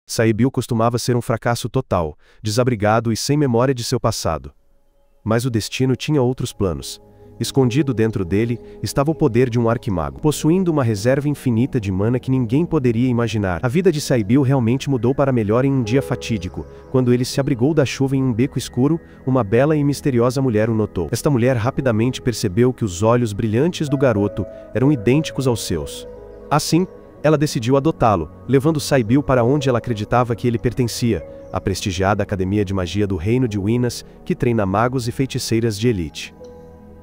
Saibil costumava ser um fracasso total, desabrigado e sem memória de seu passado. Mas o destino tinha outros planos. Escondido dentro dele, estava o poder de um arquimago, possuindo uma reserva infinita de mana que ninguém poderia imaginar. A vida de Saibil realmente mudou para melhor em um dia fatídico, quando ele se abrigou da chuva em um beco escuro, uma bela e misteriosa mulher o notou. Esta mulher rapidamente percebeu que os olhos brilhantes do garoto eram idênticos aos seus. Assim, ela decidiu adotá-lo, levando Saibil para onde ela acreditava que ele pertencia, a prestigiada Academia de Magia do Reino de Winas, que treina magos e feiticeiras de elite.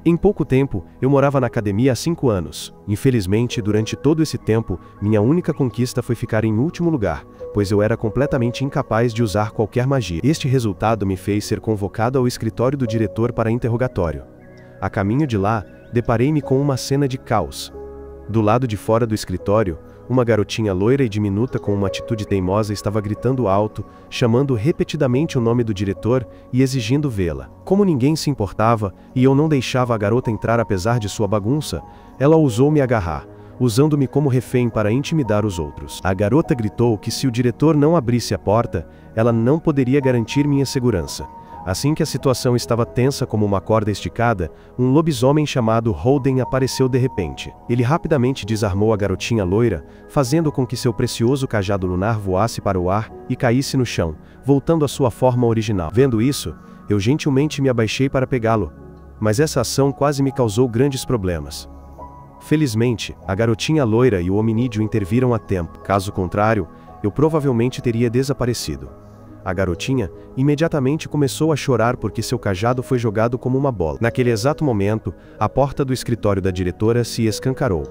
Em pouco tempo, eu morava na academia há 5 anos. Infelizmente, durante todo esse tempo, minha única conquista foi ficar em último lugar, pois eu era completamente incapaz de usar qualquer magia. Este resultado me fez ser convocado ao escritório do diretor para interrogatório. A caminho de lá, deparei-me com uma cena de caos. Do lado de fora do escritório, uma garotinha loira e diminuta com uma atitude teimosa estava gritando alto, chamando repetidamente o nome do diretor e exigindo vê-la. Como ninguém se importava, e eu não deixava a garota entrar apesar de sua bagunça, ela ousou me agarrar, usando-me como refém para intimidar os outros. A garota gritou que se o diretor não abrisse a porta, ela não poderia garantir minha segurança. Assim que a situação estava tensa como uma corda esticada, um lobisomem chamado Holden apareceu de repente. Ele rapidamente desarmou a garotinha loira, fazendo com que seu precioso cajado lunar voasse para o ar e caísse no chão, voltando à sua forma original. Vendo isso, eu gentilmente me abaixei para pegá-lo. Mas essa ação quase me causou grandes problemas. Felizmente, a garotinha loira e o hominídeo interviram a tempo. Caso contrário, eu provavelmente teria desaparecido. A garotinha imediatamente começou a chorar porque seu cajado foi jogado como uma bola. Naquele exato momento, a porta do escritório da diretora se escancarou.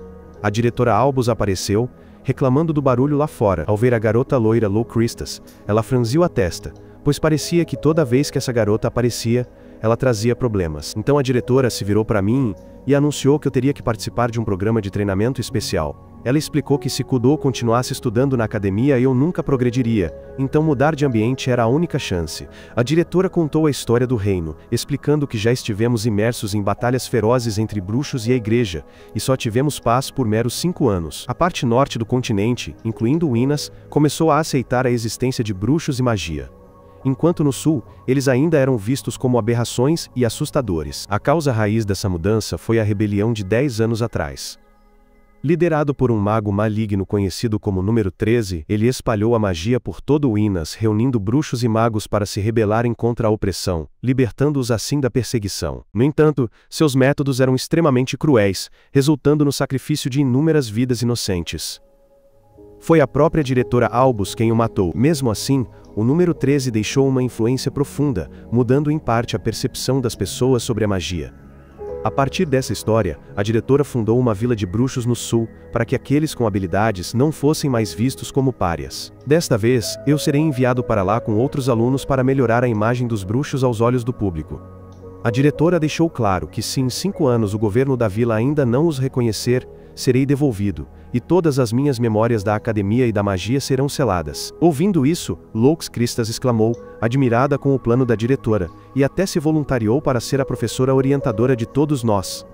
A diretora Albus apareceu, reclamando do barulho lá fora. Ao ver a garota loira Lou Cristas, ela franziu a testa, pois parecia que toda vez que essa garota aparecia, ela trazia problemas. Então a diretora se virou para mim e anunciou que eu teria que participar de um programa de treinamento especial. Ela explicou que se Kudo continuasse estudando na academia eu nunca progrediria, então mudar de ambiente era a única chance. A diretora contou a história do reino, explicando que já estivemos imersos em batalhas ferozes entre bruxos e a igreja, e só tivemos paz por meros 5 anos. A parte norte do continente, incluindo Winas, começou a aceitar a existência de bruxos e magia. Enquanto no sul, eles ainda eram vistos como aberrações e assustadores. A causa raiz dessa mudança foi a rebelião de 10 anos atrás. Liderado por um mago maligno conhecido como Número 13, ele espalhou a magia por todo Winas, reunindo bruxos e magos para se rebelarem contra a opressão, libertando-os assim da perseguição. No entanto, seus métodos eram extremamente cruéis, resultando no sacrifício de inúmeras vidas inocentes. Foi a própria diretora Albus quem o matou. Mesmo assim, o Número 13 deixou uma influência profunda, mudando em parte a percepção das pessoas sobre a magia. A partir dessa história, a diretora fundou uma vila de bruxos no sul, para que aqueles com habilidades não fossem mais vistos como párias. Desta vez, eu serei enviado para lá com outros alunos para melhorar a imagem dos bruxos aos olhos do público. A diretora deixou claro que se em 5 anos o governo da vila ainda não os reconhecer, serei devolvido, e todas as minhas memórias da academia e da magia serão seladas. Ouvindo isso, Lux Cristas exclamou, admirada com o plano da diretora, e até se voluntariou para ser a professora orientadora de todos nós.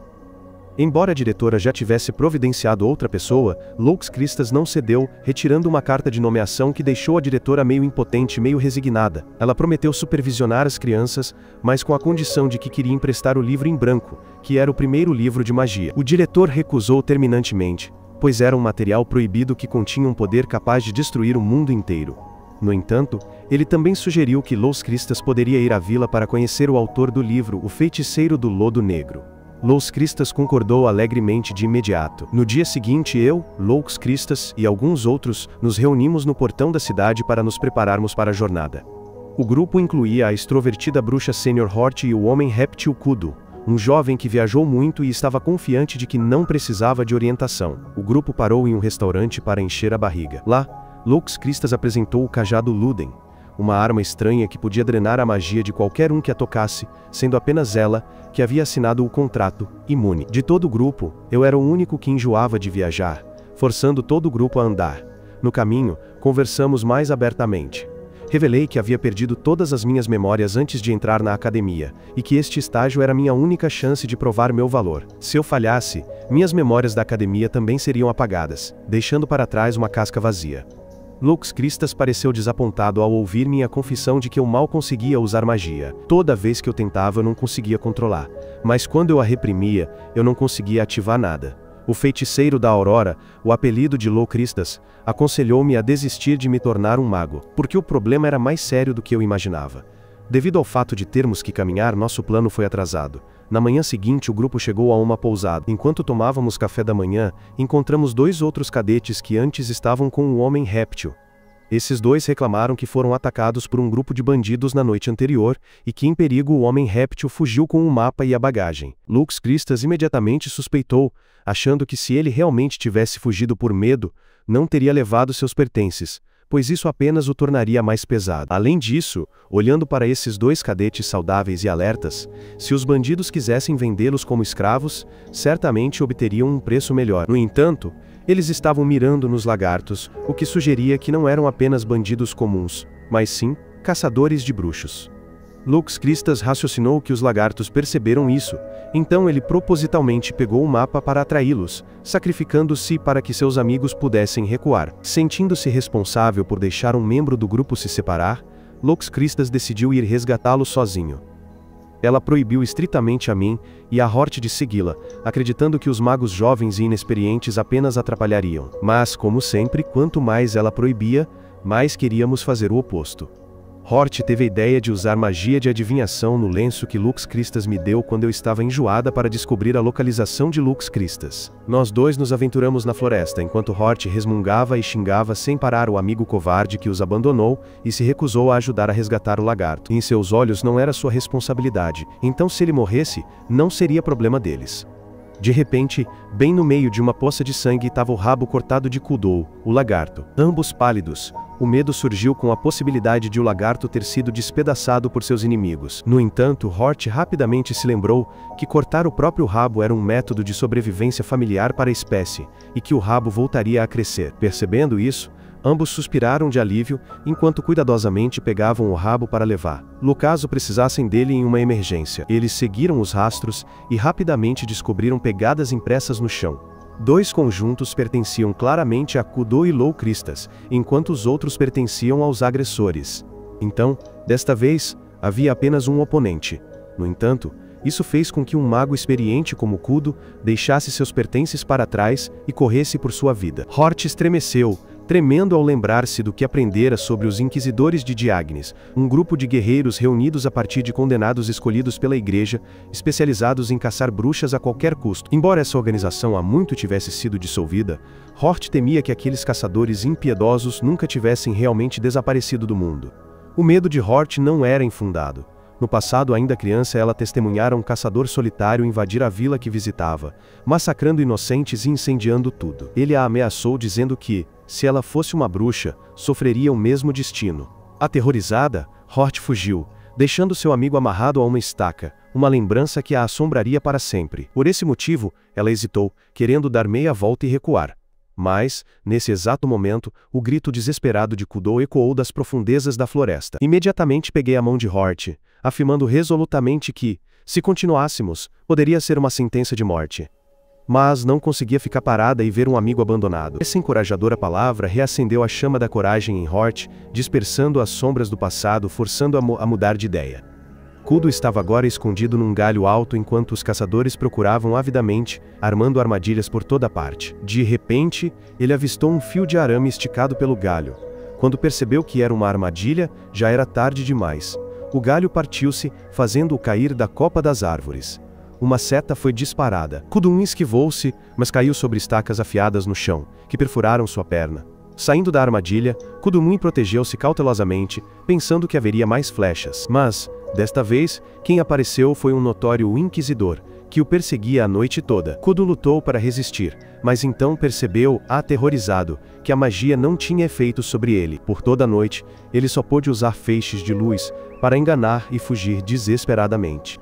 Embora a diretora já tivesse providenciado outra pessoa, Lux Cristas não cedeu, retirando uma carta de nomeação que deixou a diretora meio impotente e meio resignada. Ela prometeu supervisionar as crianças, mas com a condição de que queria emprestar o livro em branco, que era o primeiro livro de magia. O diretor recusou terminantemente, pois era um material proibido que continha um poder capaz de destruir o mundo inteiro. No entanto, ele também sugeriu que Lux Cristas poderia ir à vila para conhecer o autor do livro, o feiticeiro do Lodo Negro. Lux Cristas concordou alegremente de imediato. No dia seguinte Lux Cristas e alguns outros, nos reunimos no portão da cidade para nos prepararmos para a jornada. O grupo incluía a extrovertida bruxa Senior Hort e o homem réptil Kudo, um jovem que viajou muito e estava confiante de que não precisava de orientação. O grupo parou em um restaurante para encher a barriga. Lá, Lux Cristas apresentou o cajado Luden, uma arma estranha que podia drenar a magia de qualquer um que a tocasse, sendo apenas ela que havia assinado o contrato, imune. De todo o grupo, eu era o único que enjoava de viajar, forçando todo o grupo a andar. No caminho, conversamos mais abertamente. Revelei que havia perdido todas as minhas memórias antes de entrar na academia, e que este estágio era minha única chance de provar meu valor. Se eu falhasse, minhas memórias da academia também seriam apagadas, deixando para trás uma casca vazia. Lux Cristas pareceu desapontado ao ouvir minha confissão de que eu mal conseguia usar magia. Toda vez que eu tentava eu não conseguia controlar, mas quando eu a reprimia, eu não conseguia ativar nada. O feiticeiro da Aurora, o apelido de Lux Cristas, aconselhou-me a desistir de me tornar um mago, porque o problema era mais sério do que eu imaginava. Devido ao fato de termos que caminhar, nosso plano foi atrasado. Na manhã seguinte, o grupo chegou a uma pousada. Enquanto tomávamos café da manhã, encontramos 2 outros cadetes que antes estavam com o homem réptil. Esses 2 reclamaram que foram atacados por um grupo de bandidos na noite anterior, e que em perigo o homem réptil fugiu com o mapa e a bagagem. Lux Cristas imediatamente suspeitou, achando que se ele realmente tivesse fugido por medo, não teria levado seus pertences, pois isso apenas o tornaria mais pesado. Além disso, olhando para esses 2 cadetes saudáveis e alertas, se os bandidos quisessem vendê-los como escravos, certamente obteriam um preço melhor. No entanto, eles estavam mirando nos lagartos, o que sugeria que não eram apenas bandidos comuns, mas sim, caçadores de bruxos. Lux Cristas raciocinou que os lagartos perceberam isso, então ele propositalmente pegou o mapa para atraí-los, sacrificando-se para que seus amigos pudessem recuar. Sentindo-se responsável por deixar um membro do grupo se separar, Lux Cristas decidiu ir resgatá-lo sozinho. Ela proibiu estritamente a mim e a Hort de segui-la, acreditando que os magos jovens e inexperientes apenas atrapalhariam. Mas, como sempre, quanto mais ela proibia, mais queríamos fazer o oposto. Hort teve a ideia de usar magia de adivinhação no lenço que Lux Cristas me deu quando eu estava enjoada para descobrir a localização de Lux Cristas. Nós 2 nos aventuramos na floresta, enquanto Hort resmungava e xingava sem parar o amigo covarde que os abandonou e se recusou a ajudar a resgatar o lagarto. Em seus olhos não era sua responsabilidade, então se ele morresse, não seria problema deles. De repente, bem no meio de uma poça de sangue estava o rabo cortado de Kudou, o lagarto. Ambos pálidos, o medo surgiu com a possibilidade de o lagarto ter sido despedaçado por seus inimigos. No entanto, Hort rapidamente se lembrou que cortar o próprio rabo era um método de sobrevivência familiar para a espécie, e que o rabo voltaria a crescer. Percebendo isso, ambos suspiraram de alívio, enquanto cuidadosamente pegavam o rabo para levar, no caso precisassem dele em uma emergência. Eles seguiram os rastros e rapidamente descobriram pegadas impressas no chão. 2 conjuntos pertenciam claramente a Kudou e Lux Cristas, enquanto os outros pertenciam aos agressores. Então, desta vez, havia apenas um oponente. No entanto, isso fez com que um mago experiente como Kudou deixasse seus pertences para trás e corresse por sua vida. Hort estremeceu, tremendo ao lembrar-se do que aprendera sobre os Inquisidores de Diagnes, um grupo de guerreiros reunidos a partir de condenados escolhidos pela Igreja, especializados em caçar bruxas a qualquer custo. Embora essa organização há muito tivesse sido dissolvida, Hort temia que aqueles caçadores impiedosos nunca tivessem realmente desaparecido do mundo. O medo de Hort não era infundado. No passado, ainda criança, ela testemunhara um caçador solitário invadir a vila que visitava, massacrando inocentes e incendiando tudo. Ele a ameaçou dizendo que, se ela fosse uma bruxa, sofreria o mesmo destino. Aterrorizada, Hort fugiu, deixando seu amigo amarrado a uma estaca, uma lembrança que a assombraria para sempre. Por esse motivo, ela hesitou, querendo dar meia volta e recuar. Mas, nesse exato momento, o grito desesperado de Kudou ecoou das profundezas da floresta. Imediatamente peguei a mão de Hort, afirmando resolutamente que, se continuássemos, poderia ser uma sentença de morte. Mas não conseguia ficar parada e ver um amigo abandonado. Essa encorajadora palavra reacendeu a chama da coragem em Hort, dispersando as sombras do passado, forçando-a a mudar de ideia. Kudou estava agora escondido num galho alto enquanto os caçadores procuravam avidamente, armando armadilhas por toda parte. De repente, ele avistou um fio de arame esticado pelo galho. Quando percebeu que era uma armadilha, já era tarde demais. O galho partiu-se, fazendo-o cair da copa das árvores. Uma seta foi disparada. Kudou esquivou-se, mas caiu sobre estacas afiadas no chão, que perfuraram sua perna. Saindo da armadilha, Kudou protegeu-se cautelosamente, pensando que haveria mais flechas. Mas, desta vez, quem apareceu foi um notório inquisidor, que o perseguia a noite toda. Kudou lutou para resistir, mas então percebeu, aterrorizado, que a magia não tinha efeito sobre ele. Por toda a noite, ele só pôde usar feixes de luz para enganar e fugir desesperadamente.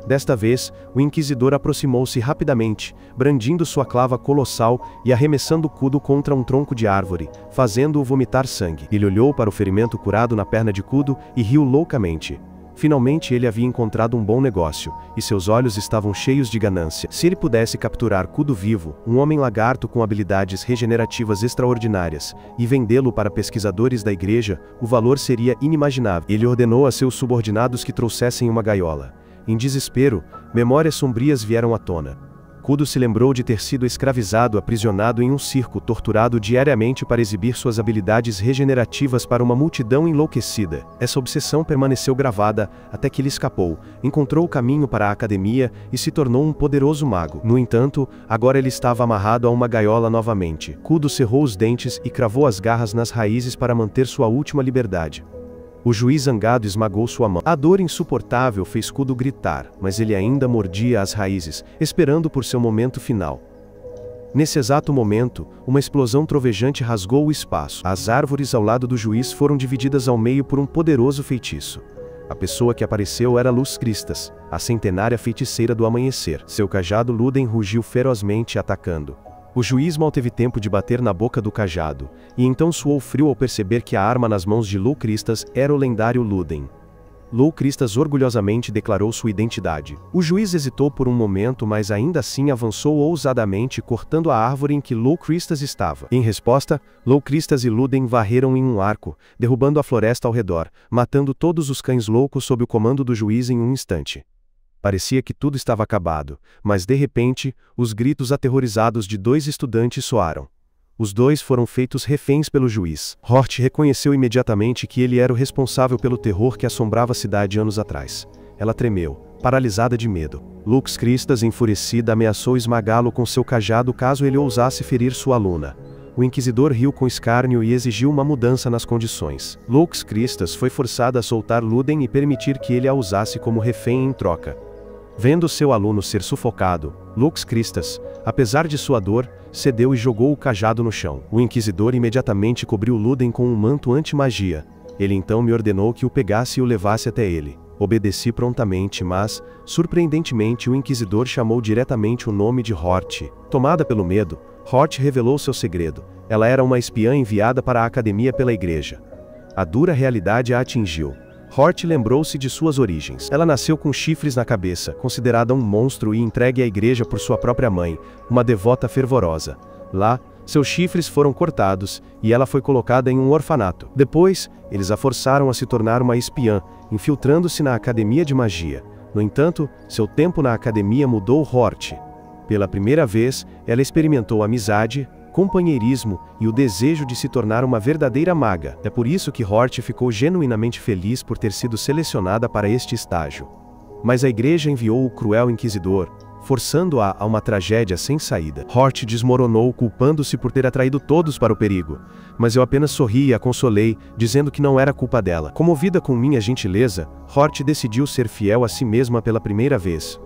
Desta vez, o inquisidor aproximou-se rapidamente, brandindo sua clava colossal e arremessando Kudou contra um tronco de árvore, fazendo-o vomitar sangue. Ele olhou para o ferimento curado na perna de Kudou e riu loucamente. Finalmente ele havia encontrado um bom negócio, e seus olhos estavam cheios de ganância. Se ele pudesse capturar Kudo vivo, um homem lagarto com habilidades regenerativas extraordinárias, e vendê-lo para pesquisadores da igreja, o valor seria inimaginável. Ele ordenou a seus subordinados que trouxessem uma gaiola. Em desespero, memórias sombrias vieram à tona. Kudo se lembrou de ter sido escravizado, aprisionado em um circo, torturado diariamente para exibir suas habilidades regenerativas para uma multidão enlouquecida. Essa obsessão permaneceu gravada até que ele escapou, encontrou o caminho para a academia e se tornou um poderoso mago. No entanto, agora ele estava amarrado a uma gaiola novamente. Kudo cerrou os dentes e cravou as garras nas raízes para manter sua última liberdade. O juiz zangado esmagou sua mão. A dor insuportável fez Kudo gritar, mas ele ainda mordia as raízes, esperando por seu momento final. Nesse exato momento, uma explosão trovejante rasgou o espaço. As árvores ao lado do juiz foram divididas ao meio por um poderoso feitiço. A pessoa que apareceu era Luz Cristas, a centenária feiticeira do amanhecer. Seu cajado Luden rugiu ferozmente, atacando. O juiz mal teve tempo de bater na boca do cajado, e então suou frio ao perceber que a arma nas mãos de Lou Cristas era o lendário Luden. Lou Cristas orgulhosamente declarou sua identidade. O juiz hesitou por um momento, mas ainda assim avançou ousadamente, cortando a árvore em que Lou Cristas estava. Em resposta, Lou Cristas e Luden varreram em um arco, derrubando a floresta ao redor, matando todos os cães loucos sob o comando do juiz em um instante. Parecia que tudo estava acabado, mas de repente, os gritos aterrorizados de dois estudantes soaram. Os dois foram feitos reféns pelo juiz. Hort reconheceu imediatamente que ele era o responsável pelo terror que assombrava a cidade anos atrás. Ela tremeu, paralisada de medo. Lux Cristas, enfurecida, ameaçou esmagá-lo com seu cajado caso ele ousasse ferir sua aluna. O inquisidor riu com escárnio e exigiu uma mudança nas condições. Lux Cristas foi forçada a soltar Luden e permitir que ele a usasse como refém em troca. Vendo seu aluno ser sufocado, Lux Cristas, apesar de sua dor, cedeu e jogou o cajado no chão. O inquisidor imediatamente cobriu Luden com um manto anti-magia. Ele então me ordenou que o pegasse e o levasse até ele. Obedeci prontamente, mas, surpreendentemente, o inquisidor chamou diretamente o nome de Hort. Tomada pelo medo, Hort revelou seu segredo. Ela era uma espiã enviada para a academia pela igreja. A dura realidade a atingiu. Hort lembrou-se de suas origens. Ela nasceu com chifres na cabeça, considerada um monstro e entregue à igreja por sua própria mãe, uma devota fervorosa. Lá, seus chifres foram cortados, e ela foi colocada em um orfanato. Depois, eles a forçaram a se tornar uma espiã, infiltrando-se na academia de magia. No entanto, seu tempo na academia mudou Hort. Pela primeira vez, ela experimentou amizade, companheirismo e o desejo de se tornar uma verdadeira maga. É por isso que Hort ficou genuinamente feliz por ter sido selecionada para este estágio. Mas a igreja enviou o cruel inquisidor, forçando-a a uma tragédia sem saída. Hort desmoronou, culpando-se por ter atraído todos para o perigo. Mas eu apenas sorri e a consolei, dizendo que não era culpa dela. Comovida com minha gentileza, Hort decidiu ser fiel a si mesma pela primeira vez.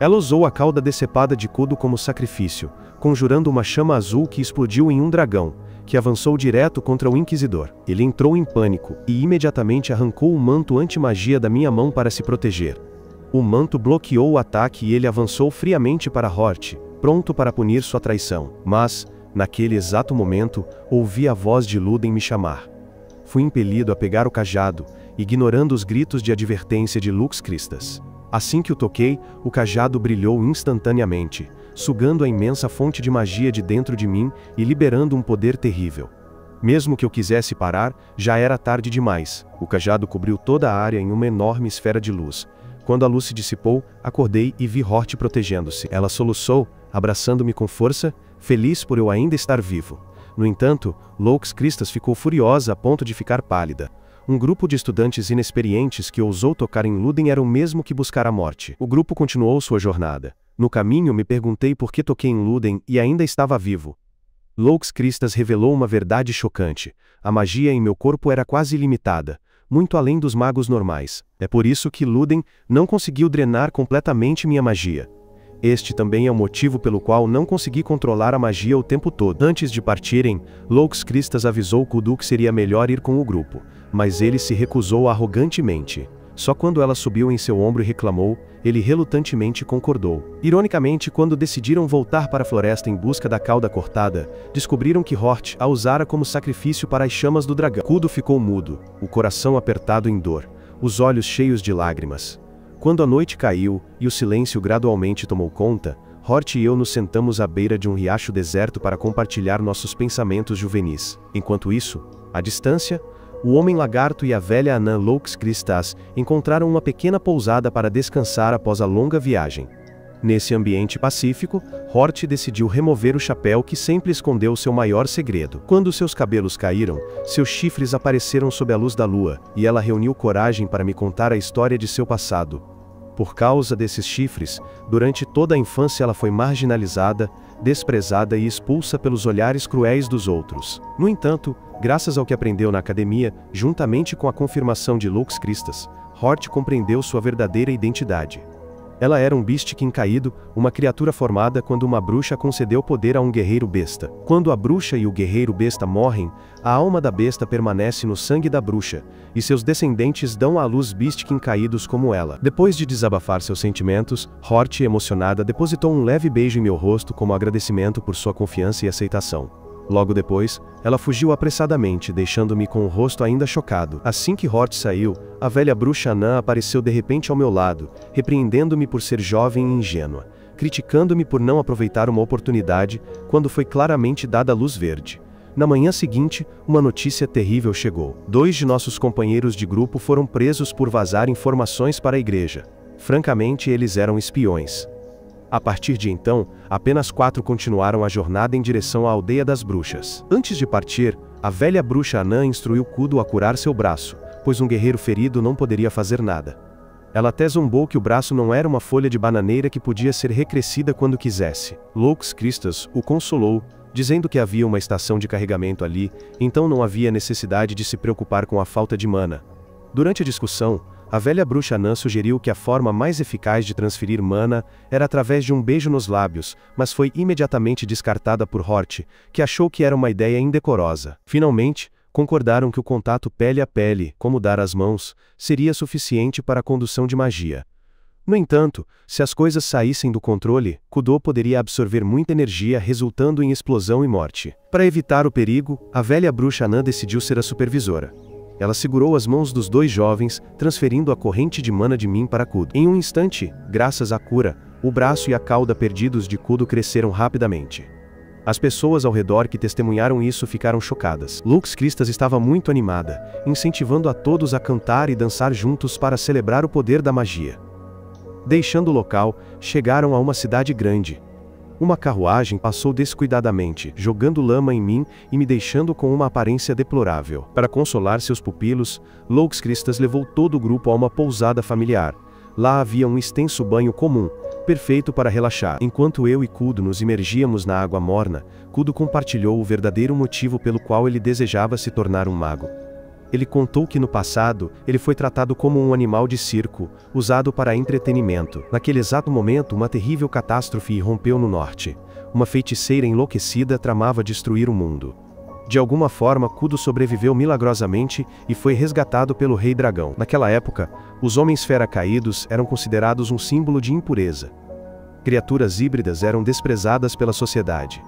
Ela usou a cauda decepada de Kudo como sacrifício, conjurando uma chama azul que explodiu em um dragão, que avançou direto contra o inquisidor. Ele entrou em pânico, e imediatamente arrancou o manto anti-magia da minha mão para se proteger. O manto bloqueou o ataque e ele avançou friamente para Hort, pronto para punir sua traição. Mas, naquele exato momento, ouvi a voz de Luden me chamar. Fui impelido a pegar o cajado, ignorando os gritos de advertência de Lux Cristas. Assim que o toquei, o cajado brilhou instantaneamente, sugando a imensa fonte de magia de dentro de mim e liberando um poder terrível. Mesmo que eu quisesse parar, já era tarde demais. O cajado cobriu toda a área em uma enorme esfera de luz. Quando a luz se dissipou, acordei e vi Hort protegendo-se. Ela soluçou, abraçando-me com força, feliz por eu ainda estar vivo. No entanto, Lux Cristas ficou furiosa a ponto de ficar pálida. Um grupo de estudantes inexperientes que ousou tocar em Luden era o mesmo que buscar a morte. O grupo continuou sua jornada. No caminho me perguntei por que toquei em Luden e ainda estava vivo. Lux Cristas revelou uma verdade chocante. A magia em meu corpo era quase ilimitada, muito além dos magos normais. É por isso que Luden não conseguiu drenar completamente minha magia. Este também é o motivo pelo qual não consegui controlar a magia o tempo todo. Antes de partirem, Lux Cristas avisou Kudo que seria melhor ir com o grupo, mas ele se recusou arrogantemente. Só quando ela subiu em seu ombro e reclamou, ele relutantemente concordou. Ironicamente, quando decidiram voltar para a floresta em busca da cauda cortada, descobriram que Hort a usara como sacrifício para as chamas do dragão. Kudo ficou mudo, o coração apertado em dor. os olhos cheios de lágrimas. Quando a noite caiu, e o silêncio gradualmente tomou conta, Hort e eu nos sentamos à beira de um riacho deserto para compartilhar nossos pensamentos juvenis. Enquanto isso, à distância, o homem lagarto e a velha anã Louks Cristas encontraram uma pequena pousada para descansar após a longa viagem. Nesse ambiente pacífico, Hort decidiu remover o chapéu que sempre escondeu seu maior segredo. Quando seus cabelos caíram, seus chifres apareceram sob a luz da lua, e ela reuniu coragem para me contar a história de seu passado. Por causa desses chifres, durante toda a infância ela foi marginalizada, desprezada e expulsa pelos olhares cruéis dos outros. No entanto, graças ao que aprendeu na academia, juntamente com a confirmação de Louks Cristas, Hort compreendeu sua verdadeira identidade. Ela era um Beastkin caído, uma criatura formada quando uma bruxa concedeu poder a um guerreiro besta. Quando a bruxa e o guerreiro besta morrem, a alma da besta permanece no sangue da bruxa, e seus descendentes dão à luz Beastkin caídos como ela. Depois de desabafar seus sentimentos, Hort, emocionada, depositou um leve beijo em meu rosto como agradecimento por sua confiança e aceitação. Logo depois, ela fugiu apressadamente, deixando-me com o rosto ainda chocado. Assim que Hort saiu, a velha bruxa anã apareceu de repente ao meu lado, repreendendo-me por ser jovem e ingênua, criticando-me por não aproveitar uma oportunidade, quando foi claramente dada a luz verde. Na manhã seguinte, uma notícia terrível chegou. 2 de nossos companheiros de grupo foram presos por vazar informações para a igreja. Francamente, eles eram espiões. A partir de então, apenas 4 continuaram a jornada em direção à aldeia das bruxas. Antes de partir, a velha bruxa anã instruiu Kudo a curar seu braço, pois um guerreiro ferido não poderia fazer nada. Ela até zombou que o braço não era uma folha de bananeira que podia ser recrescida quando quisesse. Louks Cristas o consolou, dizendo que havia uma estação de carregamento ali, então não havia necessidade de se preocupar com a falta de mana. Durante a discussão, a velha bruxa anã sugeriu que a forma mais eficaz de transferir mana era através de um beijo nos lábios, mas foi imediatamente descartada por Hort, que achou que era uma ideia indecorosa. Finalmente, concordaram que o contato pele a pele, como dar as mãos, seria suficiente para a condução de magia. No entanto, se as coisas saíssem do controle, Kudo poderia absorver muita energia, resultando em explosão e morte. Para evitar o perigo, a velha bruxa anã decidiu ser a supervisora. Ela segurou as mãos dos 2 jovens, transferindo a corrente de mana de Min para Kudo. Em um instante, graças à cura, o braço e a cauda perdidos de Kudo cresceram rapidamente. As pessoas ao redor que testemunharam isso ficaram chocadas. Louks Cristas estava muito animada, incentivando a todos a cantar e dançar juntos para celebrar o poder da magia. Deixando o local, chegaram a uma cidade grande. Uma carruagem passou descuidadamente, jogando lama em mim e me deixando com uma aparência deplorável. Para consolar seus pupilos, Louks Cristas levou todo o grupo a uma pousada familiar. Lá havia um extenso banho comum, perfeito para relaxar. Enquanto eu e Kudo nos imergíamos na água morna, Kudo compartilhou o verdadeiro motivo pelo qual ele desejava se tornar um mago. Ele contou que no passado, ele foi tratado como um animal de circo, usado para entretenimento. Naquele exato momento, uma terrível catástrofe irrompeu no norte. Uma feiticeira enlouquecida tramava destruir o mundo. De alguma forma, Kudo sobreviveu milagrosamente e foi resgatado pelo Rei Dragão. Naquela época, os homens-fera caídos eram considerados um símbolo de impureza. Criaturas híbridas eram desprezadas pela sociedade.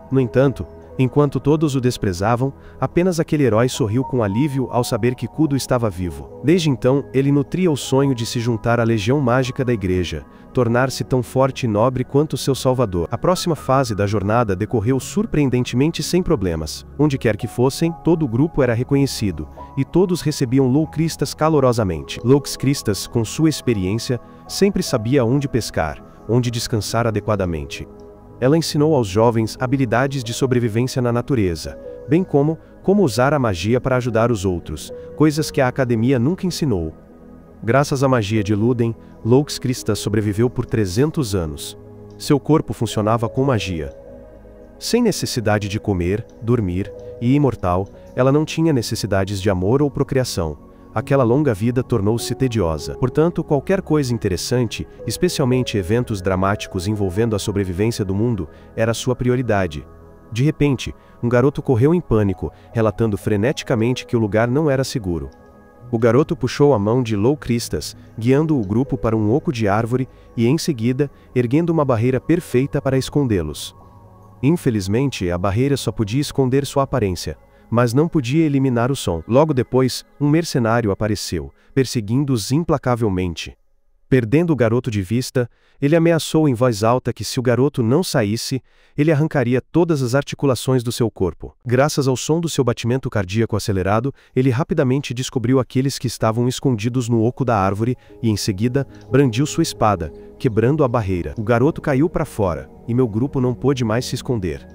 No entanto, enquanto todos o desprezavam, apenas aquele herói sorriu com alívio ao saber que Kudo estava vivo. Desde então, ele nutria o sonho de se juntar à legião mágica da igreja, tornar-se tão forte e nobre quanto seu salvador. A próxima fase da jornada decorreu surpreendentemente sem problemas. Onde quer que fossem, todo o grupo era reconhecido, e todos recebiam Louks Cristas calorosamente. Louks Cristas, com sua experiência, sempre sabia onde pescar, onde descansar adequadamente. Ela ensinou aos jovens habilidades de sobrevivência na natureza, bem como usar a magia para ajudar os outros, coisas que a academia nunca ensinou. Graças à magia de Lúden, Louks Cristas sobreviveu por 300 anos. Seu corpo funcionava com magia. Sem necessidade de comer, dormir, e imortal, ela não tinha necessidades de amor ou procriação. Aquela longa vida tornou-se tediosa. Portanto, qualquer coisa interessante, especialmente eventos dramáticos envolvendo a sobrevivência do mundo, era sua prioridade. De repente, um garoto correu em pânico, relatando freneticamente que o lugar não era seguro. O garoto puxou a mão de Louks Cristas, guiando o grupo para um oco de árvore e, em seguida, erguendo uma barreira perfeita para escondê-los. Infelizmente, a barreira só podia esconder sua aparência, mas não podia eliminar o som. Logo depois, um mercenário apareceu, perseguindo-os implacavelmente. Perdendo o garoto de vista, ele ameaçou em voz alta que se o garoto não saísse, ele arrancaria todas as articulações do seu corpo. Graças ao som do seu batimento cardíaco acelerado, ele rapidamente descobriu aqueles que estavam escondidos no oco da árvore e, em seguida, brandiu sua espada, quebrando a barreira. O garoto caiu para fora, e meu grupo não pôde mais se esconder.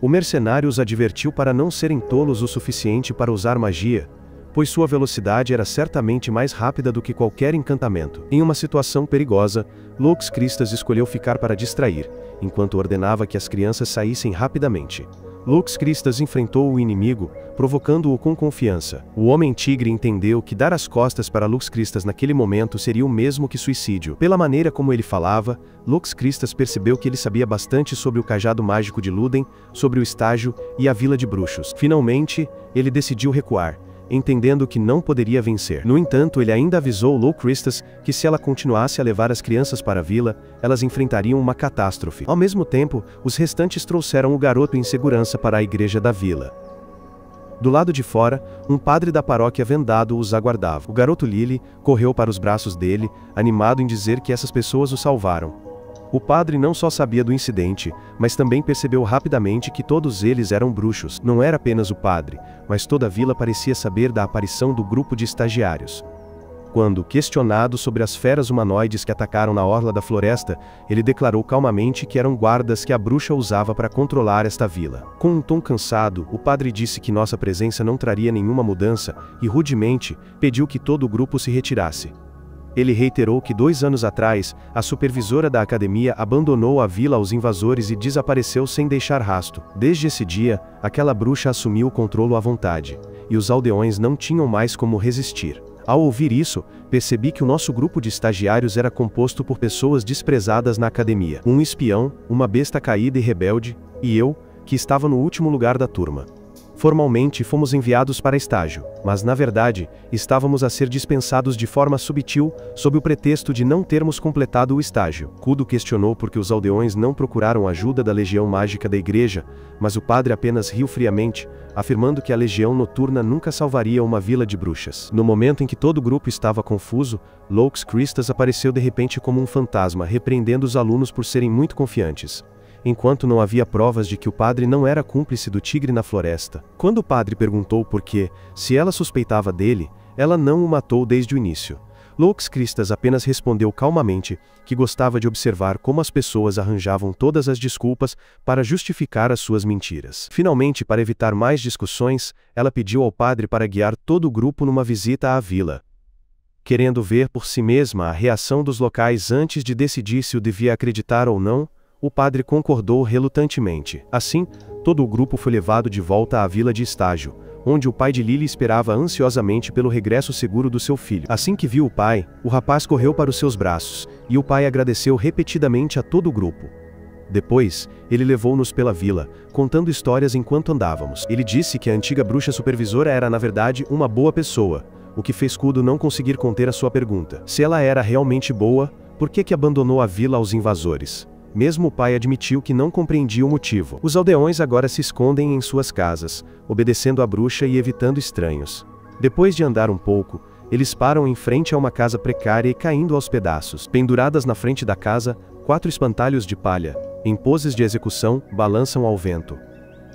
O mercenário os advertiu para não serem tolos o suficiente para usar magia, pois sua velocidade era certamente mais rápida do que qualquer encantamento. Em uma situação perigosa, Lux Christas escolheu ficar para distrair, enquanto ordenava que as crianças saíssem rapidamente. Lux Christas enfrentou o inimigo, provocando-o com confiança. O Homem-Tigre entendeu que dar as costas para Lux Christas naquele momento seria o mesmo que suicídio. Pela maneira como ele falava, Lux Christas percebeu que ele sabia bastante sobre o cajado mágico de Lúden, sobre o estágio e a vila de bruxos. Finalmente, ele decidiu recuar, entendendo que não poderia vencer. No entanto, ele ainda avisou Lux Christas que se ela continuasse a levar as crianças para a vila, elas enfrentariam uma catástrofe. Ao mesmo tempo, os restantes trouxeram o garoto em segurança para a igreja da vila. Do lado de fora, um padre da paróquia vendado os aguardava. O garoto Lily correu para os braços dele, animado em dizer que essas pessoas o salvaram. O padre não só sabia do incidente, mas também percebeu rapidamente que todos eles eram bruxos. Não era apenas o padre, mas toda a vila parecia saber da aparição do grupo de estagiários. Quando, questionado sobre as feras humanoides que atacaram na orla da floresta, ele declarou calmamente que eram guardas que a bruxa usava para controlar esta vila. Com um tom cansado, o padre disse que nossa presença não traria nenhuma mudança e, rudemente, pediu que todo o grupo se retirasse. Ele reiterou que 2 anos atrás, a supervisora da academia abandonou a vila aos invasores e desapareceu sem deixar rastro. Desde esse dia, aquela bruxa assumiu o controle à vontade, e os aldeões não tinham mais como resistir. Ao ouvir isso, percebi que o nosso grupo de estagiários era composto por pessoas desprezadas na academia. Um espião, uma besta caída e rebelde, e eu, que estava no último lugar da turma. Formalmente fomos enviados para estágio, mas na verdade, estávamos a ser dispensados de forma sutil, sob o pretexto de não termos completado o estágio. Kudo questionou por que os aldeões não procuraram ajuda da legião mágica da igreja, mas o padre apenas riu friamente, afirmando que a legião noturna nunca salvaria uma vila de bruxas. No momento em que todo o grupo estava confuso, Lux Christas apareceu de repente como um fantasma, repreendendo os alunos por serem muito confiantes. Enquanto não havia provas de que o padre não era cúmplice do tigre na floresta. Quando o padre perguntou por que, se ela suspeitava dele, ela não o matou desde o início. Lux Christas apenas respondeu calmamente que gostava de observar como as pessoas arranjavam todas as desculpas para justificar as suas mentiras. Finalmente, para evitar mais discussões, ela pediu ao padre para guiar todo o grupo numa visita à vila. Querendo ver por si mesma a reação dos locais antes de decidir se o devia acreditar ou não, o padre concordou relutantemente. Assim, todo o grupo foi levado de volta à vila de estágio, onde o pai de Lily esperava ansiosamente pelo regresso seguro do seu filho. Assim que viu o pai, o rapaz correu para os seus braços, e o pai agradeceu repetidamente a todo o grupo. Depois, ele levou-nos pela vila, contando histórias enquanto andávamos. Ele disse que a antiga bruxa supervisora era na verdade uma boa pessoa, o que fez Kudo não conseguir conter a sua pergunta. Se ela era realmente boa, por que abandonou a vila aos invasores? Mesmo o pai admitiu que não compreendia o motivo. Os aldeões agora se escondem em suas casas, obedecendo à bruxa e evitando estranhos. Depois de andar um pouco, eles param em frente a uma casa precária e caindo aos pedaços. Penduradas na frente da casa, 4 espantalhos de palha, em poses de execução, balançam ao vento.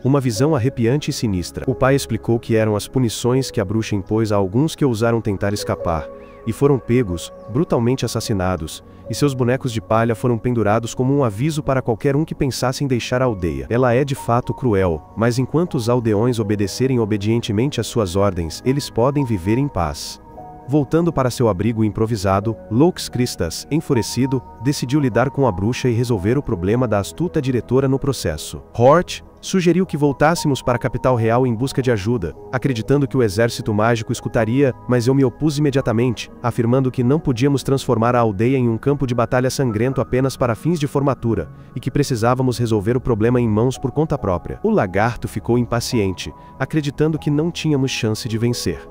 Uma visão arrepiante e sinistra. O pai explicou que eram as punições que a bruxa impôs a alguns que ousaram tentar escapar, e foram pegos, brutalmente assassinados, e seus bonecos de palha foram pendurados como um aviso para qualquer um que pensasse em deixar a aldeia. Ela é de fato cruel, mas enquanto os aldeões obedecerem obedientemente às suas ordens, eles podem viver em paz. Voltando para seu abrigo improvisado, Lux Christas, enfurecido, decidiu lidar com a bruxa e resolver o problema da astuta diretora no processo. Hort sugeriu que voltássemos para a capital real em busca de ajuda, acreditando que o exército mágico escutaria, mas eu me opus imediatamente, afirmando que não podíamos transformar a aldeia em um campo de batalha sangrento apenas para fins de formatura, e que precisávamos resolver o problema em mãos por conta própria. O lagarto ficou impaciente, acreditando que não tínhamos chance de vencer.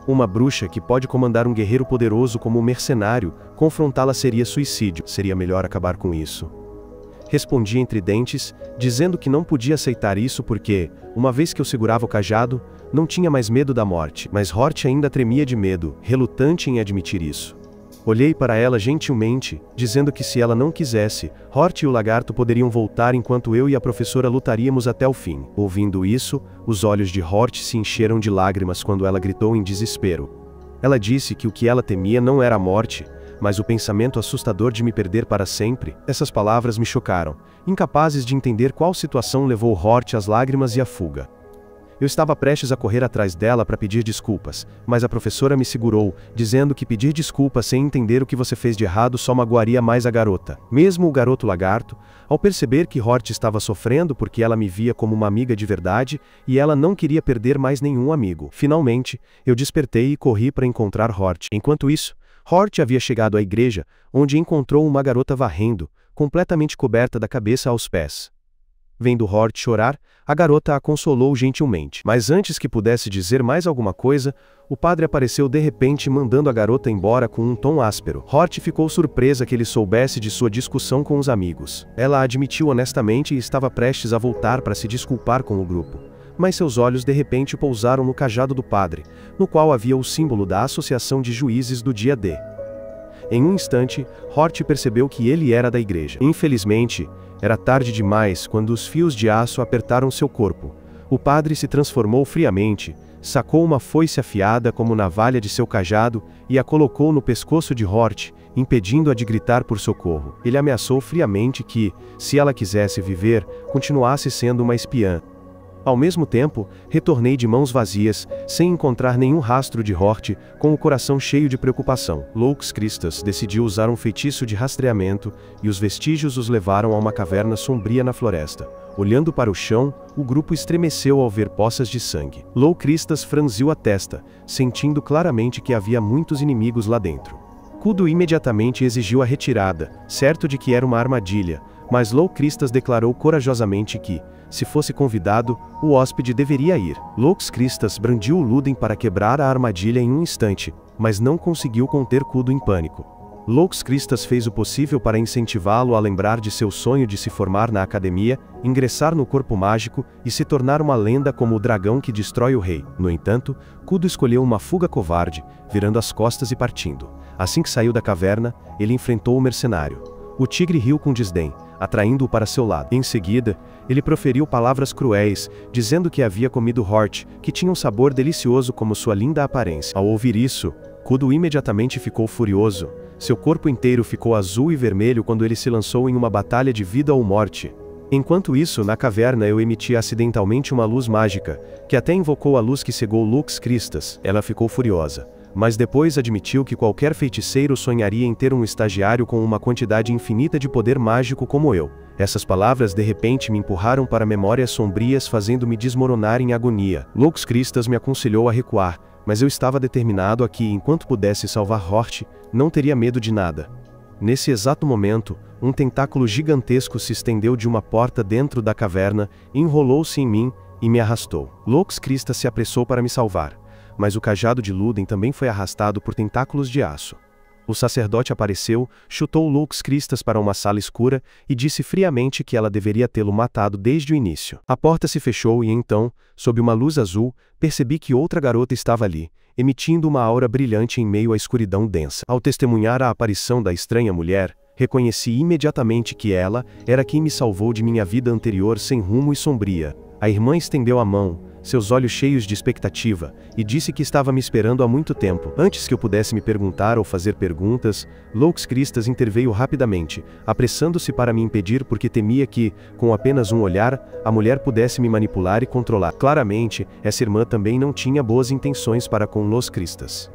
Uma bruxa que pode comandar um guerreiro poderoso como um mercenário, confrontá-la seria suicídio. Seria melhor acabar com isso. respondi entre dentes, dizendo que não podia aceitar isso porque, uma vez que eu segurava o cajado, não tinha mais medo da morte, mas Hort ainda tremia de medo, relutante em admitir isso. Olhei para ela gentilmente, dizendo que se ela não quisesse, Hort e o lagarto poderiam voltar enquanto eu e a professora lutaríamos até o fim. Ouvindo isso, os olhos de Hort se encheram de lágrimas quando ela gritou em desespero. Ela disse que o que ela temia não era a morte, mas o pensamento assustador de me perder para sempre. Essas palavras me chocaram, incapazes de entender qual situação levou Hort às lágrimas e à fuga. Eu estava prestes a correr atrás dela para pedir desculpas, mas a professora me segurou, dizendo que pedir desculpas sem entender o que você fez de errado só magoaria mais a garota. Mesmo o garoto lagarto, ao perceber que Hort estava sofrendo porque ela me via como uma amiga de verdade, e ela não queria perder mais nenhum amigo. Finalmente, eu despertei e corri para encontrar Hort. Enquanto isso, Hort havia chegado à igreja, onde encontrou uma garota varrendo, completamente coberta da cabeça aos pés. Vendo Hort chorar, a garota a consolou gentilmente. Mas antes que pudesse dizer mais alguma coisa, o padre apareceu de repente mandando a garota embora com um tom áspero. Hort ficou surpresa que ele soubesse de sua discussão com os amigos. Ela admitiu honestamente e estava prestes a voltar para se desculpar com o grupo. Mas seus olhos de repente pousaram no cajado do padre, no qual havia o símbolo da Associação de Juízes do dia D. Em um instante, Hort percebeu que ele era da igreja. Infelizmente, era tarde demais quando os fios de aço apertaram seu corpo. O padre se transformou friamente, sacou uma foice afiada como navalha de seu cajado e a colocou no pescoço de Hort, impedindo-a de gritar por socorro. Ele ameaçou friamente que, se ela quisesse viver, continuasse sendo uma espiã. Ao mesmo tempo, retornei de mãos vazias, sem encontrar nenhum rastro de Hort, com o coração cheio de preocupação. Laux Christus decidiu usar um feitiço de rastreamento, e os vestígios os levaram a uma caverna sombria na floresta. Olhando para o chão, o grupo estremeceu ao ver poças de sangue. Laux Christus franziu a testa, sentindo claramente que havia muitos inimigos lá dentro. Kudo imediatamente exigiu a retirada, certo de que era uma armadilha, mas Laux Christus declarou corajosamente que, se fosse convidado, o hóspede deveria ir. Laux Christus brandiu o Lúden para quebrar a armadilha em um instante, mas não conseguiu conter Kudo em pânico. Laux Christus fez o possível para incentivá-lo a lembrar de seu sonho de se formar na academia, ingressar no corpo mágico e se tornar uma lenda como o dragão que destrói o rei. No entanto, Kudo escolheu uma fuga covarde, virando as costas e partindo. Assim que saiu da caverna, ele enfrentou o mercenário. O tigre riu com desdém, atraindo-o para seu lado. Em seguida, ele proferiu palavras cruéis, dizendo que havia comido Hort, que tinha um sabor delicioso como sua linda aparência. Ao ouvir isso, Kudo imediatamente ficou furioso. Seu corpo inteiro ficou azul e vermelho quando ele se lançou em uma batalha de vida ou morte. Enquanto isso, na caverna eu emiti acidentalmente uma luz mágica, que até invocou a luz que cegou Laux Christus. Ela ficou furiosa, mas depois admitiu que qualquer feiticeiro sonharia em ter um estagiário com uma quantidade infinita de poder mágico como eu. Essas palavras de repente me empurraram para memórias sombrias, fazendo-me desmoronar em agonia. Laux Christus me aconselhou a recuar, mas eu estava determinado a que, enquanto pudesse salvar Hort, não teria medo de nada. Nesse exato momento, um tentáculo gigantesco se estendeu de uma porta dentro da caverna, enrolou-se em mim e me arrastou. Laux Christus se apressou para me salvar, mas o cajado de Lúden também foi arrastado por tentáculos de aço. O sacerdote apareceu, chutou Laux Christus para uma sala escura e disse friamente que ela deveria tê-lo matado desde o início. A porta se fechou e então, sob uma luz azul, percebi que outra garota estava ali, emitindo uma aura brilhante em meio à escuridão densa. Ao testemunhar a aparição da estranha mulher, reconheci imediatamente que ela era quem me salvou de minha vida anterior sem rumo e sombria. A irmã estendeu a mão, seus olhos cheios de expectativa, e disse que estava me esperando há muito tempo. Antes que eu pudesse me perguntar ou fazer perguntas, Laux Christus interveio rapidamente, apressando-se para me impedir porque temia que, com apenas um olhar, a mulher pudesse me manipular e controlar. Claramente, essa irmã também não tinha boas intenções para com Laux Christus.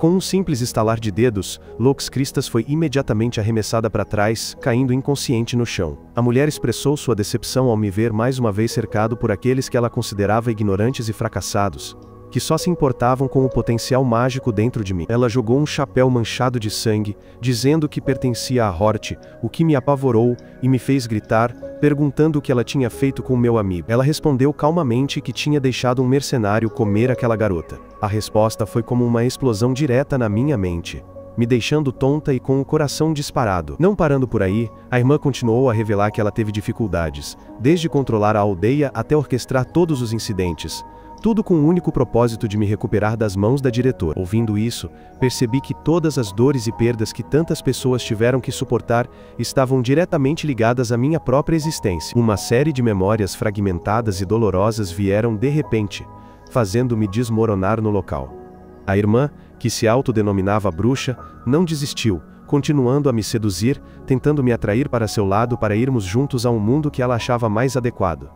Com um simples estalar de dedos, Laux Christus foi imediatamente arremessada para trás, caindo inconsciente no chão. A mulher expressou sua decepção ao me ver mais uma vez cercado por aqueles que ela considerava ignorantes e fracassados, que só se importavam com o potencial mágico dentro de mim. Ela jogou um chapéu manchado de sangue, dizendo que pertencia a Hort, o que me apavorou, e me fez gritar, perguntando o que ela tinha feito com meu amigo. Ela respondeu calmamente que tinha deixado um mercenário comer aquela garota. A resposta foi como uma explosão direta na minha mente. me deixando tonta e com o coração disparado. Não parando por aí, a irmã continuou a revelar que ela teve dificuldades, desde controlar a aldeia até orquestrar todos os incidentes. Tudo com o único propósito de me recuperar das mãos da diretora. Ouvindo isso, percebi que todas as dores e perdas que tantas pessoas tiveram que suportar estavam diretamente ligadas à minha própria existência. Uma série de memórias fragmentadas e dolorosas vieram de repente, fazendo-me desmoronar no local. A irmã, que se autodenominava bruxa, não desistiu, continuando a me seduzir, tentando me atrair para seu lado para irmos juntos a um mundo que ela achava mais adequado.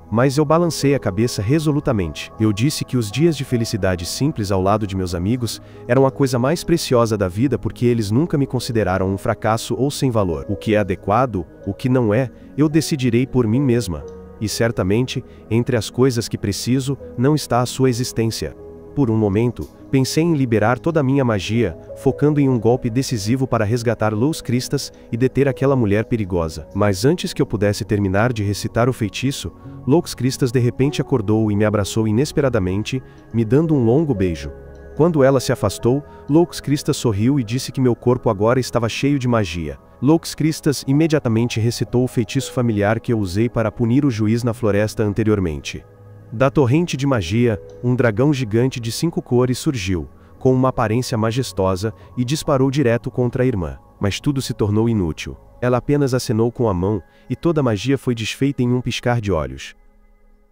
Mas eu balancei a cabeça resolutamente. Eu disse que os dias de felicidade simples ao lado de meus amigos eram a coisa mais preciosa da vida porque eles nunca me consideraram um fracasso ou sem valor. O que é adequado, o que não é, eu decidirei por mim mesma. E certamente, entre as coisas que preciso, não está a sua existência. Por um momento, pensei em liberar toda a minha magia, focando em um golpe decisivo para resgatar Luz Cristas e deter aquela mulher perigosa. Mas antes que eu pudesse terminar de recitar o feitiço, Lux Cristas de repente acordou e me abraçou inesperadamente, me dando um longo beijo. Quando ela se afastou, Lux Cristas sorriu e disse que meu corpo agora estava cheio de magia. Lux Cristas imediatamente recitou o feitiço familiar que eu usei para punir o juiz na floresta anteriormente. Da torrente de magia, um dragão gigante de 5 cores surgiu, com uma aparência majestosa, e disparou direto contra a irmã. Mas tudo se tornou inútil. Ela apenas acenou com a mão, e toda a magia foi desfeita em um piscar de olhos.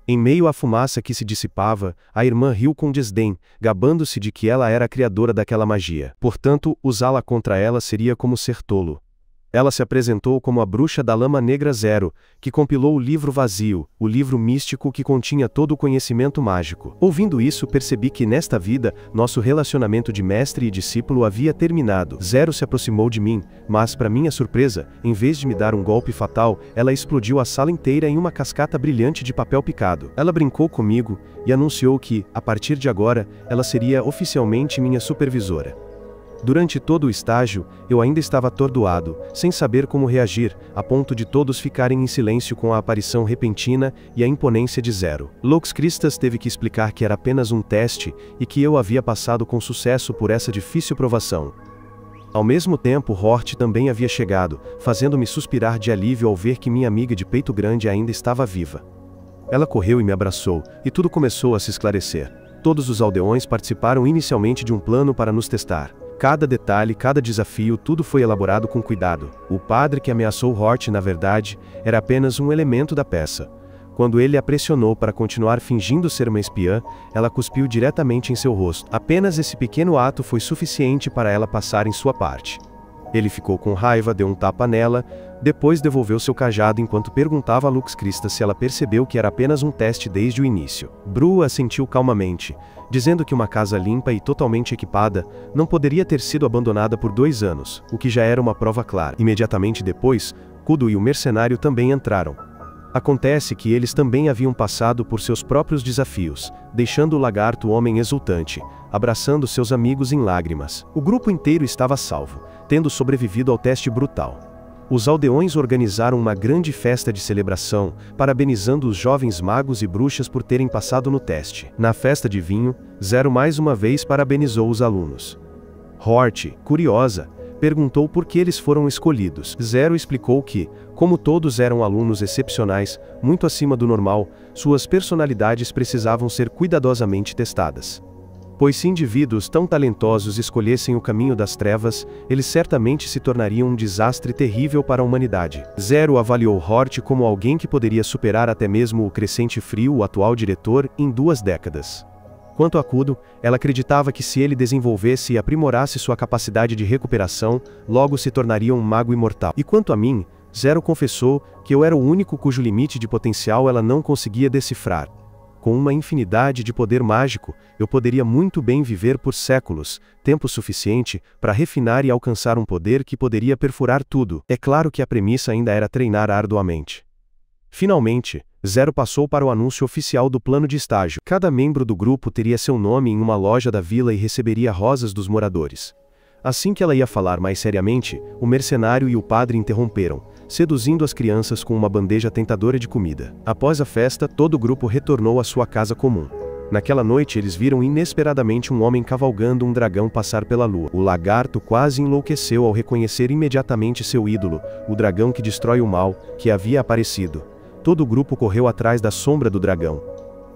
Em meio à fumaça que se dissipava, a irmã riu com desdém, gabando-se de que ela era a criadora daquela magia. Portanto, usá-la contra ela seria como ser tolo. Ela se apresentou como a bruxa da Lama Negra Zero, que compilou o livro vazio, o livro místico que continha todo o conhecimento mágico. Ouvindo isso, percebi que nesta vida, nosso relacionamento de mestre e discípulo havia terminado. Zero se aproximou de mim, mas, para minha surpresa, em vez de me dar um golpe fatal, ela explodiu a sala inteira em uma cascata brilhante de papel picado. Ela brincou comigo e anunciou que, a partir de agora, ela seria oficialmente minha supervisora. Durante todo o estágio, eu ainda estava atordoado, sem saber como reagir, a ponto de todos ficarem em silêncio com a aparição repentina e a imponência de Zero. Lux Cristas teve que explicar que era apenas um teste e que eu havia passado com sucesso por essa difícil provação. Ao mesmo tempo, Hort também havia chegado, fazendo-me suspirar de alívio ao ver que minha amiga de peito grande ainda estava viva. Ela correu e me abraçou, e tudo começou a se esclarecer. Todos os aldeões participaram inicialmente de um plano para nos testar. Cada detalhe, cada desafio, tudo foi elaborado com cuidado. O padre que ameaçou Hort, na verdade, era apenas um elemento da peça. Quando ele a pressionou para continuar fingindo ser uma espiã, ela cuspiu diretamente em seu rosto. Apenas esse pequeno ato foi suficiente para ela passar em sua parte. Ele ficou com raiva, deu um tapa nela, depois devolveu seu cajado enquanto perguntava a Lux Cristas se ela percebeu que era apenas um teste desde o início. Bru assentiu calmamente, dizendo que uma casa limpa e totalmente equipada não poderia ter sido abandonada por 2 anos, o que já era uma prova clara. Imediatamente depois, Kudo e o mercenário também entraram. Acontece que eles também haviam passado por seus próprios desafios, deixando o lagarto homem exultante, abraçando seus amigos em lágrimas. O grupo inteiro estava salvo, tendo sobrevivido ao teste brutal. Os aldeões organizaram uma grande festa de celebração, parabenizando os jovens magos e bruxas por terem passado no teste. Na festa de vinho, Zero mais uma vez parabenizou os alunos. Hort, curiosa, perguntou por que eles foram escolhidos. Zero explicou que, como todos eram alunos excepcionais, muito acima do normal, suas personalidades precisavam ser cuidadosamente testadas. Pois se indivíduos tão talentosos escolhessem o caminho das trevas, eles certamente se tornariam um desastre terrível para a humanidade. Zero avaliou Hort como alguém que poderia superar até mesmo o Crescente Frio, o atual diretor, em 2 décadas. Quanto a Kudo, ela acreditava que se ele desenvolvesse e aprimorasse sua capacidade de recuperação, logo se tornaria um mago imortal. E quanto a mim, Zero confessou que eu era o único cujo limite de potencial ela não conseguia decifrar. Com uma infinidade de poder mágico, eu poderia muito bem viver por séculos, tempo suficiente para refinar e alcançar um poder que poderia perfurar tudo. É claro que a premissa ainda era treinar arduamente. Finalmente, Zero passou para o anúncio oficial do plano de estágio. Cada membro do grupo teria seu nome em uma loja da vila e receberia rosas dos moradores. Assim que ela ia falar mais seriamente, o mercenário e o padre interromperam, seduzindo as crianças com uma bandeja tentadora de comida. Após a festa, todo o grupo retornou à sua casa comum. Naquela noite eles viram inesperadamente um homem cavalgando um dragão passar pela lua. O lagarto quase enlouqueceu ao reconhecer imediatamente seu ídolo, o dragão que destrói o mal, que havia aparecido. Todo o grupo correu atrás da sombra do dragão.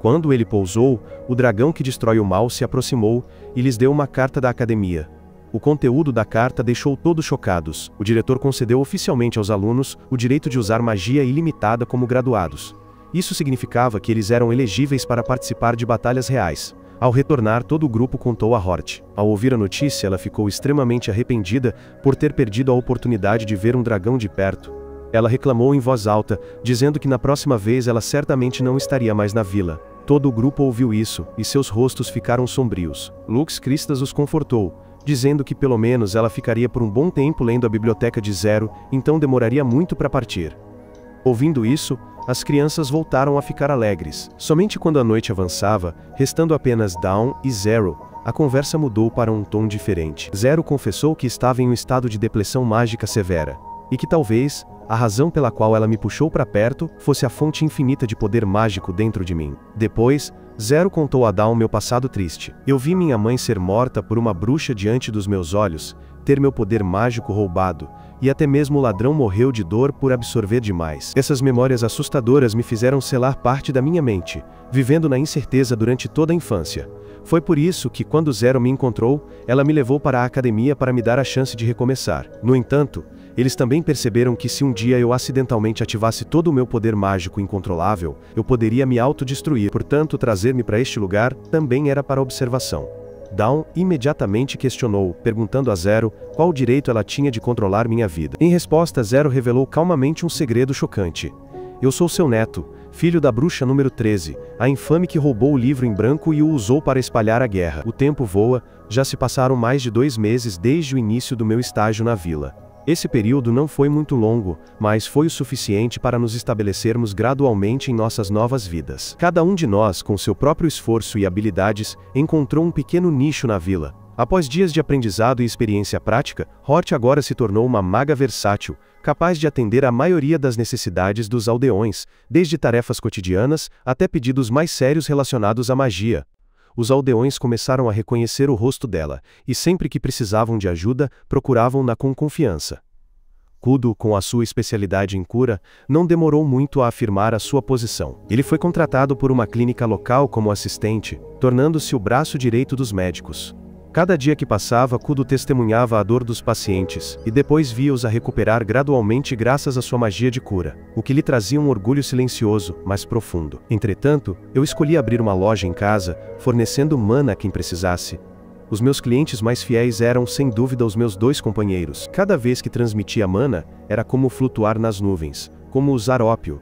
Quando ele pousou, o dragão que destrói o mal se aproximou e lhes deu uma carta da academia. O conteúdo da carta deixou todos chocados. O diretor concedeu oficialmente aos alunos o direito de usar magia ilimitada como graduados. Isso significava que eles eram elegíveis para participar de batalhas reais. Ao retornar, todo o grupo contou a Hort. Ao ouvir a notícia, ela ficou extremamente arrependida por ter perdido a oportunidade de ver um dragão de perto. Ela reclamou em voz alta, dizendo que na próxima vez ela certamente não estaria mais na vila. Todo o grupo ouviu isso, e seus rostos ficaram sombrios. Lux Cristas os confortou, dizendo que pelo menos ela ficaria por um bom tempo lendo a biblioteca de Zero, então demoraria muito para partir. Ouvindo isso, as crianças voltaram a ficar alegres. Somente quando a noite avançava, restando apenas Dawn e Zero, a conversa mudou para um tom diferente. Zero confessou que estava em um estado de depressão mágica severa, e que talvez a razão pela qual ela me puxou para perto fosse a fonte infinita de poder mágico dentro de mim. Depois, Zero contou a Dawn meu passado triste. Eu vi minha mãe ser morta por uma bruxa diante dos meus olhos, ter meu poder mágico roubado, e até mesmo o ladrão morreu de dor por absorver demais. Essas memórias assustadoras me fizeram selar parte da minha mente, vivendo na incerteza durante toda a infância. Foi por isso que, quando Zero me encontrou, ela me levou para a academia para me dar a chance de recomeçar. No entanto, eles também perceberam que se um dia eu acidentalmente ativasse todo o meu poder mágico incontrolável, eu poderia me autodestruir. Portanto, trazer-me para este lugar também era para observação. Dawn imediatamente questionou, perguntando a Zero qual direito ela tinha de controlar minha vida. Em resposta, Zero revelou calmamente um segredo chocante. Eu sou seu neto, filho da bruxa número 13, a infame que roubou o livro em branco e o usou para espalhar a guerra. O tempo voa, já se passaram mais de 2 meses desde o início do meu estágio na vila. Esse período não foi muito longo, mas foi o suficiente para nos estabelecermos gradualmente em nossas novas vidas. Cada um de nós, com seu próprio esforço e habilidades, encontrou um pequeno nicho na vila. Após dias de aprendizado e experiência prática, Hort agora se tornou uma maga versátil, capaz de atender à maioria das necessidades dos aldeões, desde tarefas cotidianas até pedidos mais sérios relacionados à magia. Os aldeões começaram a reconhecer o rosto dela, e sempre que precisavam de ajuda, procuravam-na com confiança. Kudo, com a sua especialidade em cura, não demorou muito a afirmar a sua posição. Ele foi contratado por uma clínica local como assistente, tornando-se o braço direito dos médicos. Cada dia que passava, Kudo testemunhava a dor dos pacientes, e depois via-os a recuperar gradualmente graças à sua magia de cura, o que lhe trazia um orgulho silencioso, mas profundo. Entretanto, eu escolhi abrir uma loja em casa, fornecendo mana a quem precisasse. Os meus clientes mais fiéis eram, sem dúvida, os meus 2 companheiros. Cada vez que transmitia mana, era como flutuar nas nuvens, como usar ópio.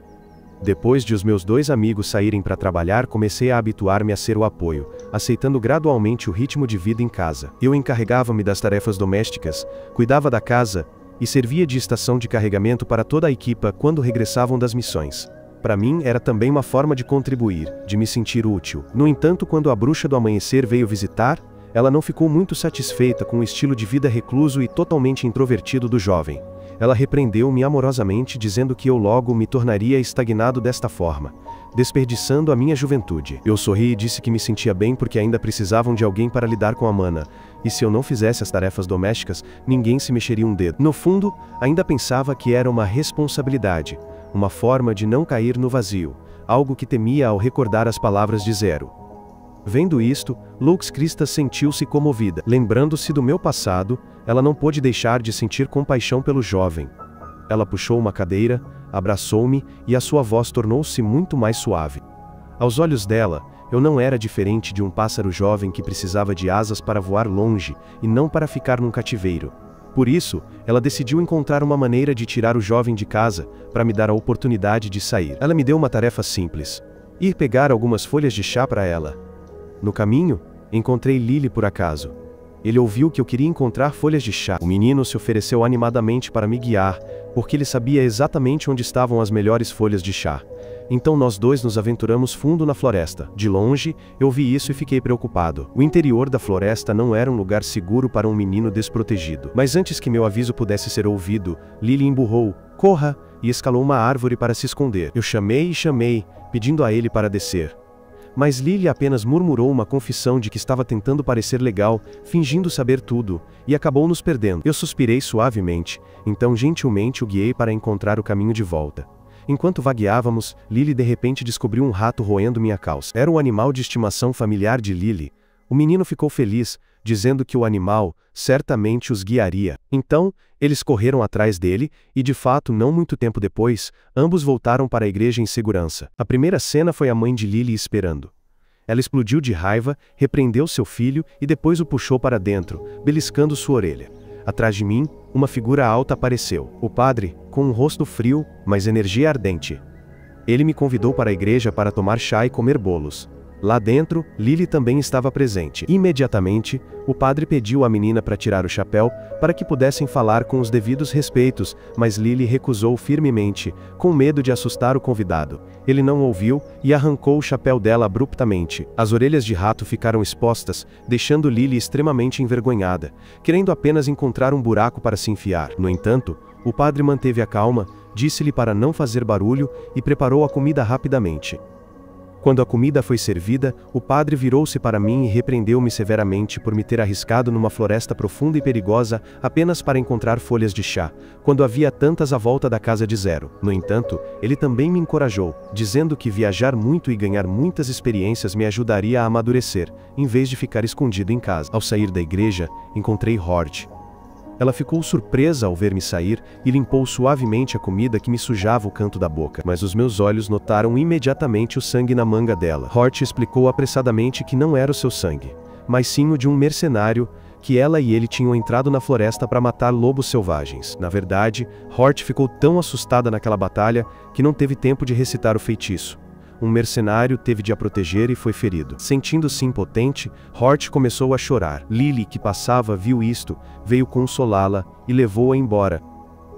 Depois de os meus 2 amigos saírem para trabalhar, comecei a habituar-me a ser o apoio, aceitando gradualmente o ritmo de vida em casa. Eu encarregava-me das tarefas domésticas, cuidava da casa e servia de estação de carregamento para toda a equipa quando regressavam das missões. Para mim, era também uma forma de contribuir, de me sentir útil. No entanto, quando a bruxa do amanhecer veio visitar, ela não ficou muito satisfeita com o estilo de vida recluso e totalmente introvertido do jovem. Ela repreendeu-me amorosamente, dizendo que eu logo me tornaria estagnado desta forma, desperdiçando a minha juventude. Eu sorri e disse que me sentia bem porque ainda precisavam de alguém para lidar com a mana, e se eu não fizesse as tarefas domésticas, ninguém se mexeria um dedo. No fundo, ainda pensava que era uma responsabilidade, uma forma de não cair no vazio, algo que temia ao recordar as palavras de Zero. Vendo isto, Lux Cristas sentiu-se comovida. Lembrando-se do meu passado, ela não pôde deixar de sentir compaixão pelo jovem. Ela puxou uma cadeira, abraçou-me, e a sua voz tornou-se muito mais suave. Aos olhos dela, eu não era diferente de um pássaro jovem que precisava de asas para voar longe, e não para ficar num cativeiro. Por isso, ela decidiu encontrar uma maneira de tirar o jovem de casa, para me dar a oportunidade de sair. Ela me deu uma tarefa simples: ir pegar algumas folhas de chá para ela. No caminho, encontrei Lily por acaso. Ele ouviu que eu queria encontrar folhas de chá. O menino se ofereceu animadamente para me guiar, porque ele sabia exatamente onde estavam as melhores folhas de chá. Então nós 2 nos aventuramos fundo na floresta. De longe, eu vi isso e fiquei preocupado. O interior da floresta não era um lugar seguro para um menino desprotegido. Mas antes que meu aviso pudesse ser ouvido, Lily emburrou: "Corra!" e escalou uma árvore para se esconder. Eu chamei e chamei, pedindo a ele para descer. Mas Lily apenas murmurou uma confissão de que estava tentando parecer legal, fingindo saber tudo, e acabou nos perdendo. Eu suspirei suavemente, então gentilmente o guiei para encontrar o caminho de volta. Enquanto vagueávamos, Lily de repente descobriu um rato roendo minha calça. Era o animal de estimação familiar de Lily. O menino ficou feliz, dizendo que o animal certamente os guiaria. Então, eles correram atrás dele, e de fato não muito tempo depois, ambos voltaram para a igreja em segurança. A primeira cena foi a mãe de Lily esperando. Ela explodiu de raiva, repreendeu seu filho e depois o puxou para dentro, beliscando sua orelha. Atrás de mim, uma figura alta apareceu. O padre, com um rosto frio, mas energia ardente. Ele me convidou para a igreja para tomar chá e comer bolos. Lá dentro, Lily também estava presente. Imediatamente, o padre pediu à menina para tirar o chapéu, para que pudessem falar com os devidos respeitos, mas Lily recusou firmemente, com medo de assustar o convidado. Ele não ouviu, e arrancou o chapéu dela abruptamente. As orelhas de rato ficaram expostas, deixando Lily extremamente envergonhada, querendo apenas encontrar um buraco para se enfiar. No entanto, o padre manteve a calma, disse-lhe para não fazer barulho, e preparou a comida rapidamente. Quando a comida foi servida, o padre virou-se para mim e repreendeu-me severamente por me ter arriscado numa floresta profunda e perigosa apenas para encontrar folhas de chá, quando havia tantas à volta da casa de Zero. No entanto, ele também me encorajou, dizendo que viajar muito e ganhar muitas experiências me ajudaria a amadurecer, em vez de ficar escondido em casa. Ao sair da igreja, encontrei Hort. Ela ficou surpresa ao ver-me sair e limpou suavemente a comida que me sujava o canto da boca, mas os meus olhos notaram imediatamente o sangue na manga dela. Hort explicou apressadamente que não era o seu sangue, mas sim o de um mercenário, que ela e ele tinham entrado na floresta para matar lobos selvagens. Na verdade, Hort ficou tão assustada naquela batalha que não teve tempo de recitar o feitiço. Um mercenário teve de a proteger e foi ferido. Sentindo-se impotente, Hort começou a chorar. Lily, que passava, viu isto, veio consolá-la e levou-a embora.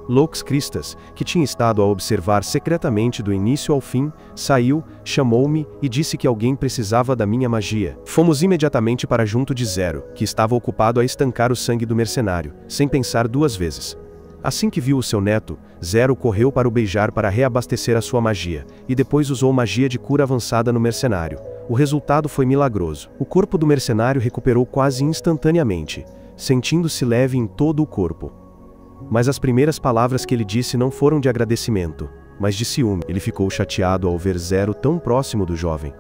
Lux Christas, que tinha estado a observar secretamente do início ao fim, saiu, chamou-me e disse que alguém precisava da minha magia. Fomos imediatamente para junto de Zero, que estava ocupado a estancar o sangue do mercenário, sem pensar duas vezes. Assim que viu o seu neto, Zero correu para o beijar para reabastecer a sua magia, e depois usou magia de cura avançada no mercenário. O resultado foi milagroso. O corpo do mercenário recuperou quase instantaneamente, sentindo-se leve em todo o corpo. Mas as primeiras palavras que ele disse não foram de agradecimento, mas de ciúme. Ele ficou chateado ao ver Zero tão próximo do jovem.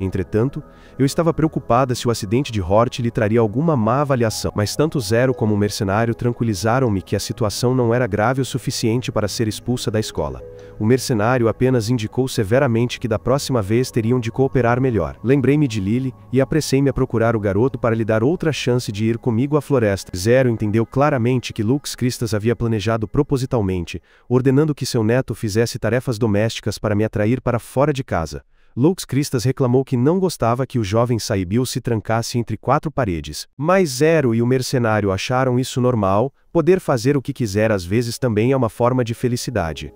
Entretanto, eu estava preocupada se o acidente de Hort lhe traria alguma má avaliação, mas tanto Zero como o mercenário tranquilizaram-me que a situação não era grave o suficiente para ser expulsa da escola. O mercenário apenas indicou severamente que da próxima vez teriam de cooperar melhor. Lembrei-me de Lily e apressei-me a procurar o garoto para lhe dar outra chance de ir comigo à floresta. Zero entendeu claramente que Lux Christas havia planejado propositalmente, ordenando que seu neto fizesse tarefas domésticas para me atrair para fora de casa. Lux Christas reclamou que não gostava que o jovem Saibil se trancasse entre quatro paredes. Mas Zero e o mercenário acharam isso normal, poder fazer o que quiser às vezes também é uma forma de felicidade.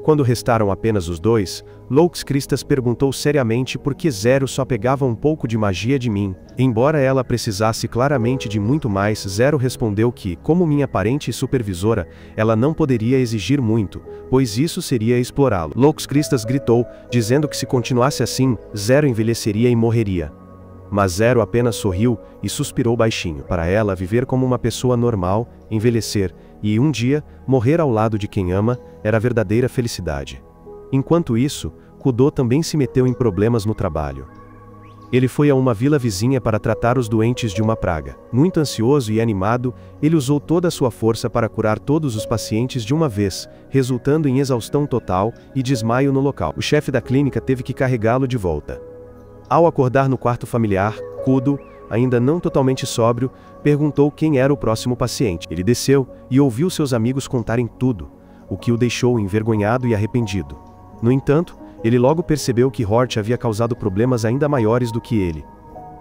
Quando restaram apenas os dois, Lux Christas perguntou seriamente por que Zero só pegava um pouco de magia de mim. Embora ela precisasse claramente de muito mais, Zero respondeu que, como minha parente e supervisora, ela não poderia exigir muito, pois isso seria explorá-lo. Lux Christas gritou, dizendo que se continuasse assim, Zero envelheceria e morreria. Mas Zero apenas sorriu e suspirou baixinho. Para ela, viver como uma pessoa normal, envelhecer, e um dia, morrer ao lado de quem ama, era a verdadeira felicidade. Enquanto isso, Kudo também se meteu em problemas no trabalho. Ele foi a uma vila vizinha para tratar os doentes de uma praga. Muito ansioso e animado, ele usou toda a sua força para curar todos os pacientes de uma vez, resultando em exaustão total e desmaio no local. O chefe da clínica teve que carregá-lo de volta. Ao acordar no quarto familiar, Kudo, ainda não totalmente sóbrio, perguntou quem era o próximo paciente. Ele desceu e ouviu seus amigos contarem tudo, o que o deixou envergonhado e arrependido. No entanto, ele logo percebeu que Hort havia causado problemas ainda maiores do que ele.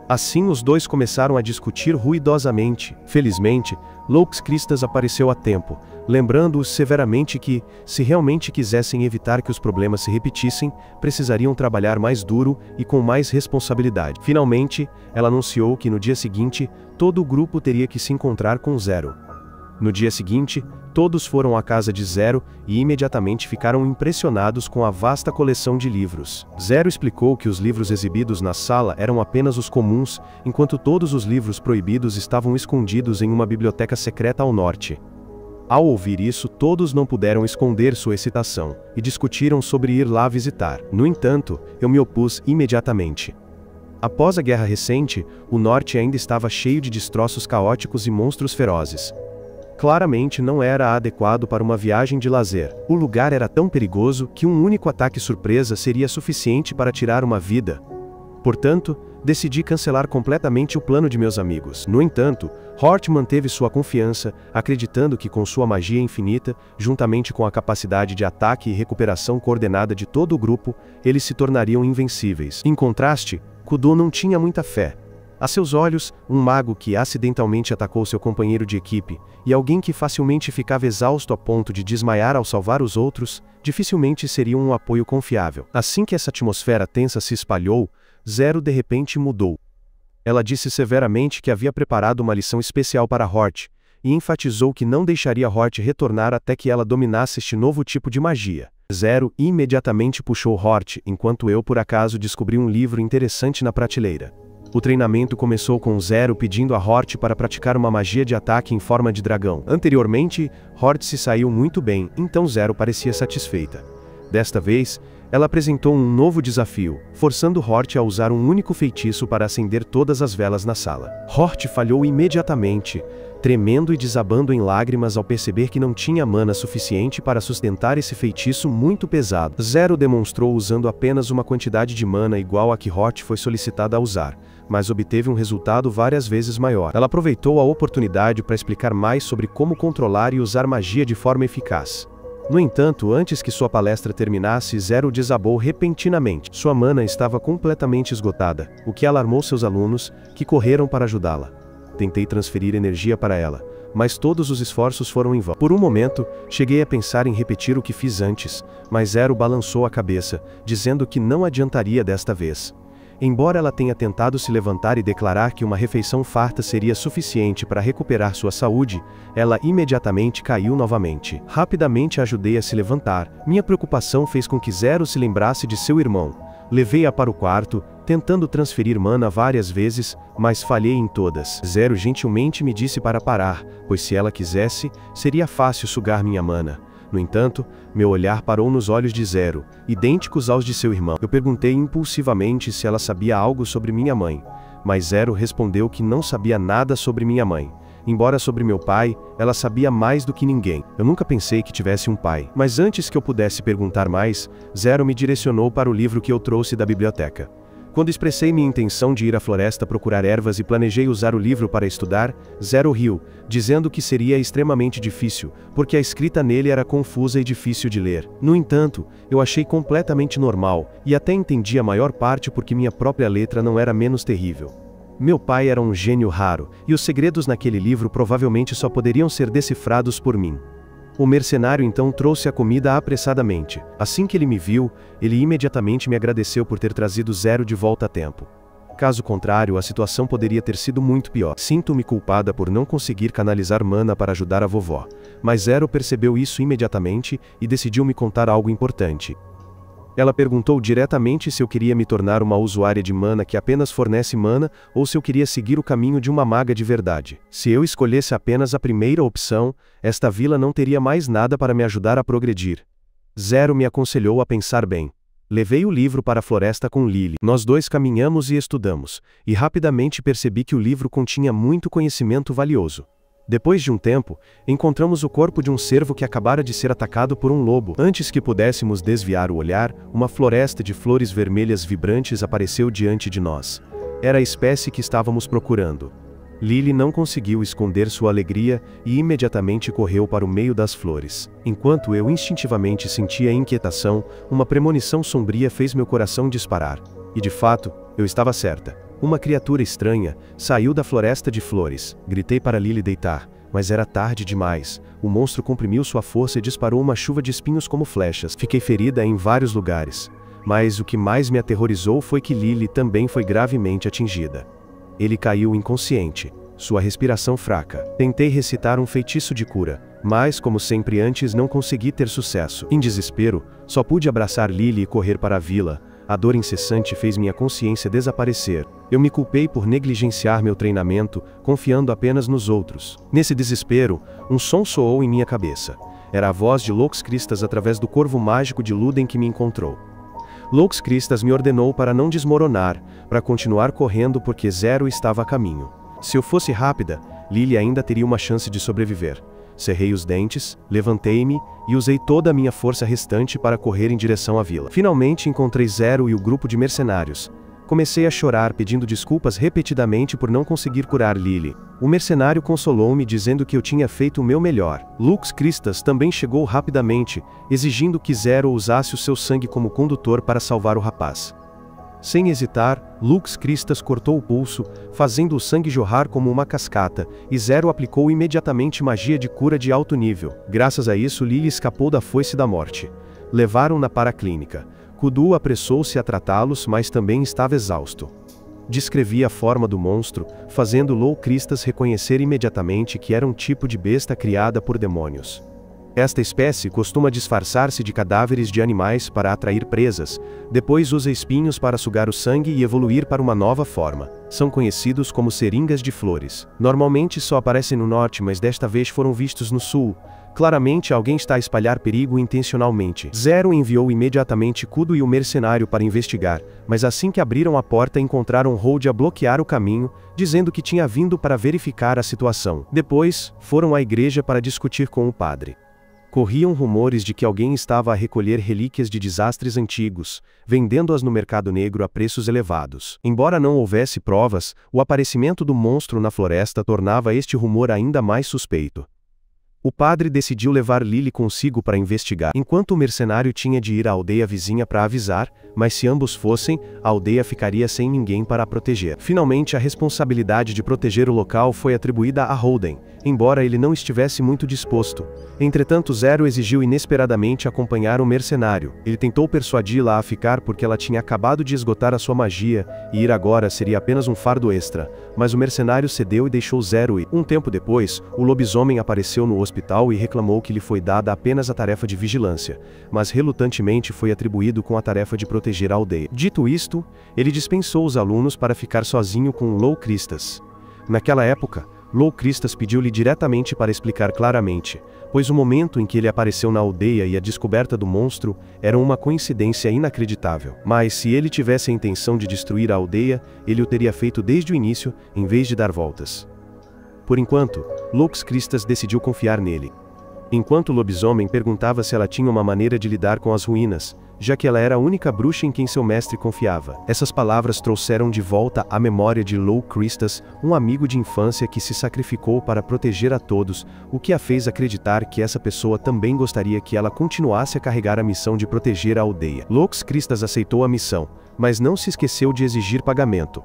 Assim os dois começaram a discutir ruidosamente. Felizmente, Lux Christas apareceu a tempo, lembrando-os severamente que, se realmente quisessem evitar que os problemas se repetissem, precisariam trabalhar mais duro e com mais responsabilidade. Finalmente, ela anunciou que no dia seguinte, todo o grupo teria que se encontrar com Zero. No dia seguinte, todos foram à casa de Zero e imediatamente ficaram impressionados com a vasta coleção de livros. Zero explicou que os livros exibidos na sala eram apenas os comuns, enquanto todos os livros proibidos estavam escondidos em uma biblioteca secreta ao norte. Ao ouvir isso, todos não puderam esconder sua excitação, e discutiram sobre ir lá visitar. No entanto, eu me opus imediatamente. Após a guerra recente, o norte ainda estava cheio de destroços caóticos e monstros ferozes. Claramente não era adequado para uma viagem de lazer. O lugar era tão perigoso que um único ataque surpresa seria suficiente para tirar uma vida. Portanto, decidi cancelar completamente o plano de meus amigos. No entanto, Hort manteve sua confiança, acreditando que com sua magia infinita, juntamente com a capacidade de ataque e recuperação coordenada de todo o grupo, eles se tornariam invencíveis. Em contraste, Kudo não tinha muita fé. A seus olhos, um mago que acidentalmente atacou seu companheiro de equipe, e alguém que facilmente ficava exausto a ponto de desmaiar ao salvar os outros, dificilmente seriam um apoio confiável. Assim que essa atmosfera tensa se espalhou, Zero de repente mudou. Ela disse severamente que havia preparado uma lição especial para Hort, e enfatizou que não deixaria Hort retornar até que ela dominasse este novo tipo de magia. Zero imediatamente puxou Hort, enquanto eu por acaso descobri um livro interessante na prateleira. O treinamento começou com Zero pedindo a Hort para praticar uma magia de ataque em forma de dragão. Anteriormente, Hort se saiu muito bem, então Zero parecia satisfeita. Desta vez, ela apresentou um novo desafio, forçando Hort a usar um único feitiço para acender todas as velas na sala. Hort falhou imediatamente, tremendo e desabando em lágrimas ao perceber que não tinha mana suficiente para sustentar esse feitiço muito pesado. Zero demonstrou usando apenas uma quantidade de mana igual a que Hort foi solicitada a usar, mas obteve um resultado várias vezes maior. Ela aproveitou a oportunidade para explicar mais sobre como controlar e usar magia de forma eficaz. No entanto, antes que sua palestra terminasse, Zero desabou repentinamente. Sua mana estava completamente esgotada, o que alarmou seus alunos, que correram para ajudá-la. Tentei transferir energia para ela, mas todos os esforços foram em vão. Por um momento, cheguei a pensar em repetir o que fiz antes, mas Zero balançou a cabeça, dizendo que não adiantaria desta vez. Embora ela tenha tentado se levantar e declarar que uma refeição farta seria suficiente para recuperar sua saúde, ela imediatamente caiu novamente. Rapidamente a ajudei a se levantar. Minha preocupação fez com que Zero se lembrasse de seu irmão. Levei-a para o quarto, tentando transferir mana várias vezes, mas falhei em todas. Zero gentilmente me disse para parar, pois se ela quisesse, seria fácil sugar minha mana. No entanto, meu olhar parou nos olhos de Zero, idênticos aos de seu irmão. Eu perguntei impulsivamente se ela sabia algo sobre minha mãe, mas Zero respondeu que não sabia nada sobre minha mãe. Embora sobre meu pai, ela sabia mais do que ninguém. Eu nunca pensei que tivesse um pai. Mas antes que eu pudesse perguntar mais, Zero me direcionou para o livro que eu trouxe da biblioteca. Quando expressei minha intenção de ir à floresta procurar ervas e planejei usar o livro para estudar, Zero riu, dizendo que seria extremamente difícil, porque a escrita nele era confusa e difícil de ler. No entanto, eu achei completamente normal, e até entendi a maior parte porque minha própria letra não era menos terrível. Meu pai era um gênio raro, e os segredos naquele livro provavelmente só poderiam ser decifrados por mim. O mercenário então trouxe a comida apressadamente. Assim que ele me viu, ele imediatamente me agradeceu por ter trazido Zero de volta a tempo. Caso contrário, a situação poderia ter sido muito pior. Sinto-me culpada por não conseguir canalizar mana para ajudar a vovó, mas Zero percebeu isso imediatamente e decidiu me contar algo importante. Ela perguntou diretamente se eu queria me tornar uma usuária de mana que apenas fornece mana, ou se eu queria seguir o caminho de uma maga de verdade. Se eu escolhesse apenas a primeira opção, esta vila não teria mais nada para me ajudar a progredir. Zero me aconselhou a pensar bem. Levei o livro para a floresta com Lily. Nós dois caminhamos e estudamos, e rapidamente percebi que o livro continha muito conhecimento valioso. Depois de um tempo, encontramos o corpo de um cervo que acabara de ser atacado por um lobo. Antes que pudéssemos desviar o olhar, uma floresta de flores vermelhas vibrantes apareceu diante de nós. Era a espécie que estávamos procurando. Lily não conseguiu esconder sua alegria e imediatamente correu para o meio das flores. Enquanto eu instintivamente sentia inquietação, uma premonição sombria fez meu coração disparar. E de fato, eu estava certa. Uma criatura estranha saiu da floresta de flores. Gritei para Lily deitar, mas era tarde demais. O monstro comprimiu sua força e disparou uma chuva de espinhos como flechas. Fiquei ferida em vários lugares. Mas o que mais me aterrorizou foi que Lily também foi gravemente atingida. Ele caiu inconsciente. sua respiração fraca. Tentei recitar um feitiço de cura, mas, como sempre antes, não consegui ter sucesso. Em desespero, só pude abraçar Lily e correr para a vila. A dor incessante fez minha consciência desaparecer. Eu me culpei por negligenciar meu treinamento, confiando apenas nos outros. Nesse desespero, um som soou em minha cabeça. Era a voz de Lux Cristas através do corvo mágico de Luden que me encontrou. Lux Cristas me ordenou para não desmoronar, para continuar correndo porque Zero estava a caminho. Se eu fosse rápida, Lily ainda teria uma chance de sobreviver. Cerrei os dentes, levantei-me e usei toda a minha força restante para correr em direção à vila. Finalmente encontrei Zero e o grupo de mercenários. Comecei a chorar pedindo desculpas repetidamente por não conseguir curar Lily. O mercenário consolou-me dizendo que eu tinha feito o meu melhor. Lux Cristas também chegou rapidamente, exigindo que Zero usasse o seu sangue como condutor para salvar o rapaz. Sem hesitar, Lux Cristas cortou o pulso, fazendo o sangue jorrar como uma cascata, e Zero aplicou imediatamente magia de cura de alto nível. Graças a isso, Lily escapou da foice da morte. Levaram-na para a clínica. Kudu apressou-se a tratá-los, mas também estava exausto. Descrevi a forma do monstro, fazendo Lux Cristas reconhecer imediatamente que era um tipo de besta criada por demônios. Esta espécie costuma disfarçar-se de cadáveres de animais para atrair presas, depois usa espinhos para sugar o sangue e evoluir para uma nova forma. São conhecidos como seringas de flores. Normalmente só aparecem no norte, mas desta vez foram vistos no sul. Claramente alguém está a espalhar perigo intencionalmente. Zero enviou imediatamente Kudu e o mercenário para investigar, mas assim que abriram a porta encontraram Hold a bloquear o caminho, dizendo que tinha vindo para verificar a situação. Depois, foram à igreja para discutir com o padre. Corriam rumores de que alguém estava a recolher relíquias de desastres antigos, vendendo-as no mercado negro a preços elevados. Embora não houvesse provas, o aparecimento do monstro na floresta tornava este rumor ainda mais suspeito. O padre decidiu levar Lily consigo para investigar, enquanto o mercenário tinha de ir à aldeia vizinha para avisar, mas se ambos fossem, a aldeia ficaria sem ninguém para a proteger. Finalmente, a responsabilidade de proteger o local foi atribuída a Holden, embora ele não estivesse muito disposto. Entretanto, Zero exigiu inesperadamente acompanhar o mercenário. Ele tentou persuadi-la a ficar porque ela tinha acabado de esgotar a sua magia, e ir agora seria apenas um fardo extra, mas o mercenário cedeu e deixou Zero ir. Um tempo depois, o lobisomem apareceu no hospital e reclamou que lhe foi dada apenas a tarefa de vigilância, mas relutantemente foi atribuído com a tarefa de proteger a aldeia. Dito isto, ele dispensou os alunos para ficar sozinho com Lux Cristas. Naquela época, Lux Cristas pediu-lhe diretamente para explicar claramente, pois o momento em que ele apareceu na aldeia e a descoberta do monstro eram uma coincidência inacreditável. Mas se ele tivesse a intenção de destruir a aldeia, ele o teria feito desde o início, em vez de dar voltas. Por enquanto, Lux Cristas decidiu confiar nele. Enquanto o lobisomem perguntava se ela tinha uma maneira de lidar com as ruínas, já que ela era a única bruxa em quem seu mestre confiava. Essas palavras trouxeram de volta à memória de Lux Cristas, um amigo de infância que se sacrificou para proteger a todos, o que a fez acreditar que essa pessoa também gostaria que ela continuasse a carregar a missão de proteger a aldeia. Lux Cristas aceitou a missão, mas não se esqueceu de exigir pagamento.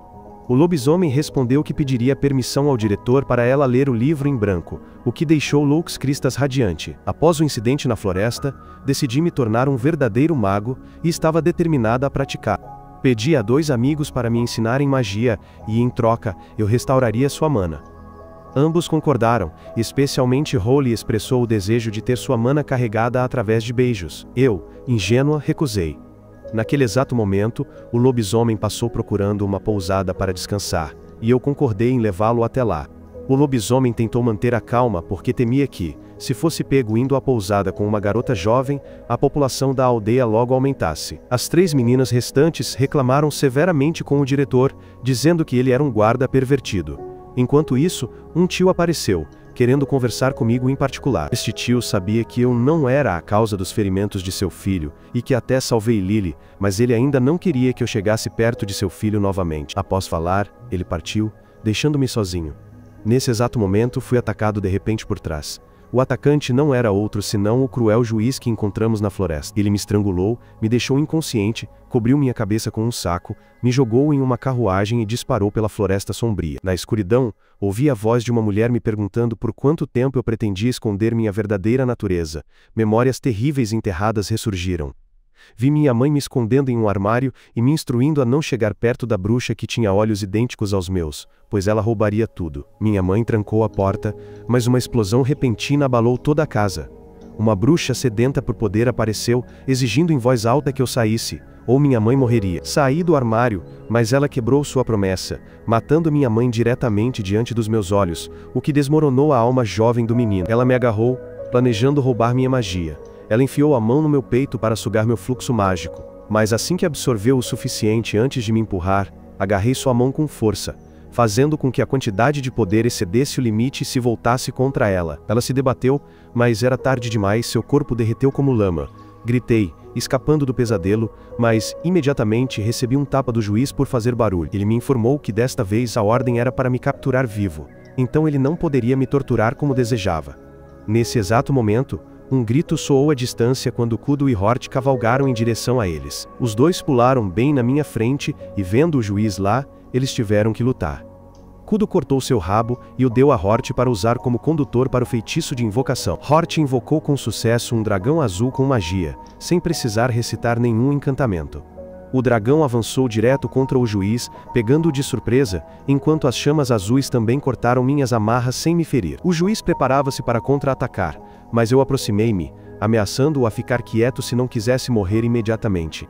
O lobisomem respondeu que pediria permissão ao diretor para ela ler o livro em branco, o que deixou Lux Cristas radiante. Após o incidente na floresta, decidi me tornar um verdadeiro mago, e estava determinada a praticar. Pedi a 2 amigos para me ensinarem magia, e em troca, eu restauraria sua mana. Ambos concordaram, especialmente Holly expressou o desejo de ter sua mana carregada através de beijos. Eu, ingênua, recusei. Naquele exato momento, o lobisomem passou procurando uma pousada para descansar, e eu concordei em levá-lo até lá. O lobisomem tentou manter a calma porque temia que, se fosse pego indo à pousada com uma garota jovem, a população da aldeia logo aumentasse. As 3 meninas restantes reclamaram severamente com o diretor, dizendo que ele era um guarda pervertido. Enquanto isso, um tio apareceu, querendo conversar comigo em particular. Este tio sabia que eu não era a causa dos ferimentos de seu filho, e que até salvei Lily, mas ele ainda não queria que eu chegasse perto de seu filho novamente. Após falar, ele partiu, deixando-me sozinho. Nesse exato momento, fui atacado de repente por trás. O atacante não era outro senão o cruel juiz que encontramos na floresta. Ele me estrangulou, me deixou inconsciente, cobriu minha cabeça com um saco, me jogou em uma carruagem e disparou pela floresta sombria. Na escuridão, ouvi a voz de uma mulher me perguntando por quanto tempo eu pretendia esconder minha verdadeira natureza. Memórias terríveis enterradas ressurgiram. Vi minha mãe me escondendo em um armário e me instruindo a não chegar perto da bruxa que tinha olhos idênticos aos meus, pois ela roubaria tudo. Minha mãe trancou a porta, mas uma explosão repentina abalou toda a casa. Uma bruxa sedenta por poder apareceu, exigindo em voz alta que eu saísse, ou minha mãe morreria. Saí do armário, mas ela quebrou sua promessa, matando minha mãe diretamente diante dos meus olhos, o que desmoronou a alma jovem do menino. Ela me agarrou, planejando roubar minha magia. Ela enfiou a mão no meu peito para sugar meu fluxo mágico, mas assim que absorveu o suficiente antes de me empurrar, agarrei sua mão com força, fazendo com que a quantidade de poder excedesse o limite e se voltasse contra ela. Ela se debateu, mas era tarde demais, seu corpo derreteu como lama. Gritei, escapando do pesadelo, mas, imediatamente, recebi um tapa do juiz por fazer barulho. Ele me informou que desta vez a ordem era para me capturar vivo, então ele não poderia me torturar como desejava. Nesse exato momento, um grito soou à distância quando Kudo e Hort cavalgaram em direção a eles. Os dois pularam bem na minha frente e, vendo o juiz lá, eles tiveram que lutar. Kudo cortou seu rabo e o deu a Hort para usar como condutor para o feitiço de invocação. Hort invocou com sucesso um dragão azul com magia, sem precisar recitar nenhum encantamento. O dragão avançou direto contra o juiz, pegando-o de surpresa, enquanto as chamas azuis também cortaram minhas amarras sem me ferir. O juiz preparava-se para contra-atacar, mas eu aproximei-me, ameaçando-o a ficar quieto se não quisesse morrer imediatamente.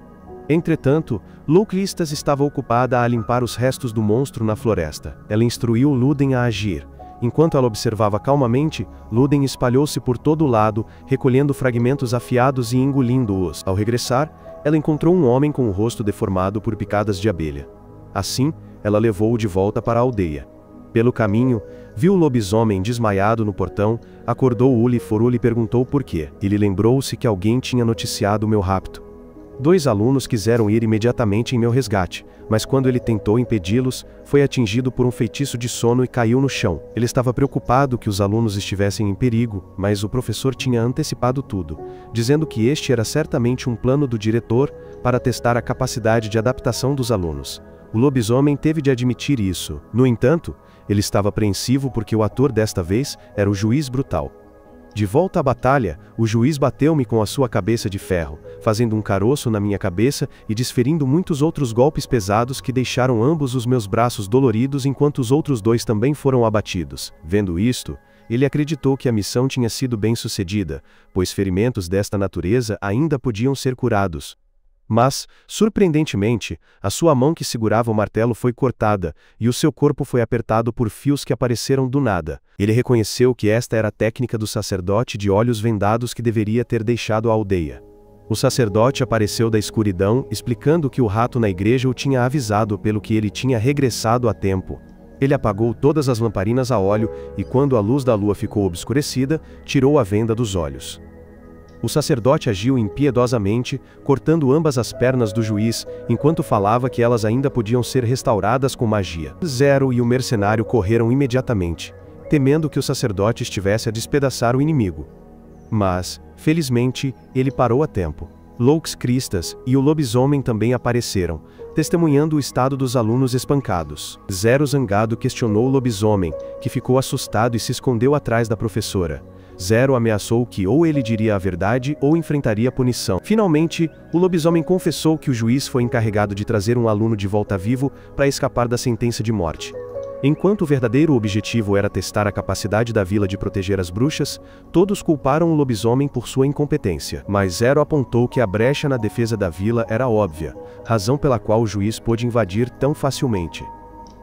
Entretanto, Louclistas estava ocupada a limpar os restos do monstro na floresta. Ela instruiu Lúden a agir. Enquanto ela observava calmamente, Lúden espalhou-se por todo o lado, recolhendo fragmentos afiados e engolindo-os. Ao regressar, ela encontrou um homem com o rosto deformado por picadas de abelha. Assim, ela levou-o de volta para a aldeia. Pelo caminho, viu o lobisomem desmaiado no portão, acordou Uli Forul e perguntou por quê. Ele lembrou-se que alguém tinha noticiado o meu rapto. 2 alunos quiseram ir imediatamente em meu resgate, mas quando ele tentou impedi-los, foi atingido por um feitiço de sono e caiu no chão. Ele estava preocupado que os alunos estivessem em perigo, mas o professor tinha antecipado tudo, dizendo que este era certamente um plano do diretor para testar a capacidade de adaptação dos alunos. O lobisomem teve de admitir isso. No entanto, ele estava apreensivo porque o ator desta vez era o juiz brutal. De volta à batalha, o juiz bateu-me com a sua cabeça de ferro, fazendo um caroço na minha cabeça e desferindo muitos outros golpes pesados que deixaram ambos os meus braços doloridos enquanto os outros 2 também foram abatidos. Vendo isto, ele acreditou que a missão tinha sido bem sucedida, pois ferimentos desta natureza ainda podiam ser curados. Mas, surpreendentemente, a sua mão que segurava o martelo foi cortada, e o seu corpo foi apertado por fios que apareceram do nada. Ele reconheceu que esta era a técnica do sacerdote de olhos vendados que deveria ter deixado a aldeia. O sacerdote apareceu da escuridão, explicando que o rato na igreja o tinha avisado pelo que ele tinha regressado a tempo. Ele apagou todas as lamparinas a óleo, e quando a luz da lua ficou obscurecida, tirou a venda dos olhos. O sacerdote agiu impiedosamente, cortando ambas as pernas do juiz, enquanto falava que elas ainda podiam ser restauradas com magia. Zero e o mercenário correram imediatamente, temendo que o sacerdote estivesse a despedaçar o inimigo. Mas, felizmente, ele parou a tempo. Loucos Cristas e o lobisomem também apareceram, testemunhando o estado dos alunos espancados. Zero zangado questionou o lobisomem, que ficou assustado e se escondeu atrás da professora. Zero ameaçou que ou ele diria a verdade ou enfrentaria punição. Finalmente, o lobisomem confessou que o juiz foi encarregado de trazer um aluno de volta vivo para escapar da sentença de morte. Enquanto o verdadeiro objetivo era testar a capacidade da vila de proteger as bruxas, todos culparam o lobisomem por sua incompetência. Mas Zero apontou que a brecha na defesa da vila era óbvia, razão pela qual o juiz pôde invadir tão facilmente.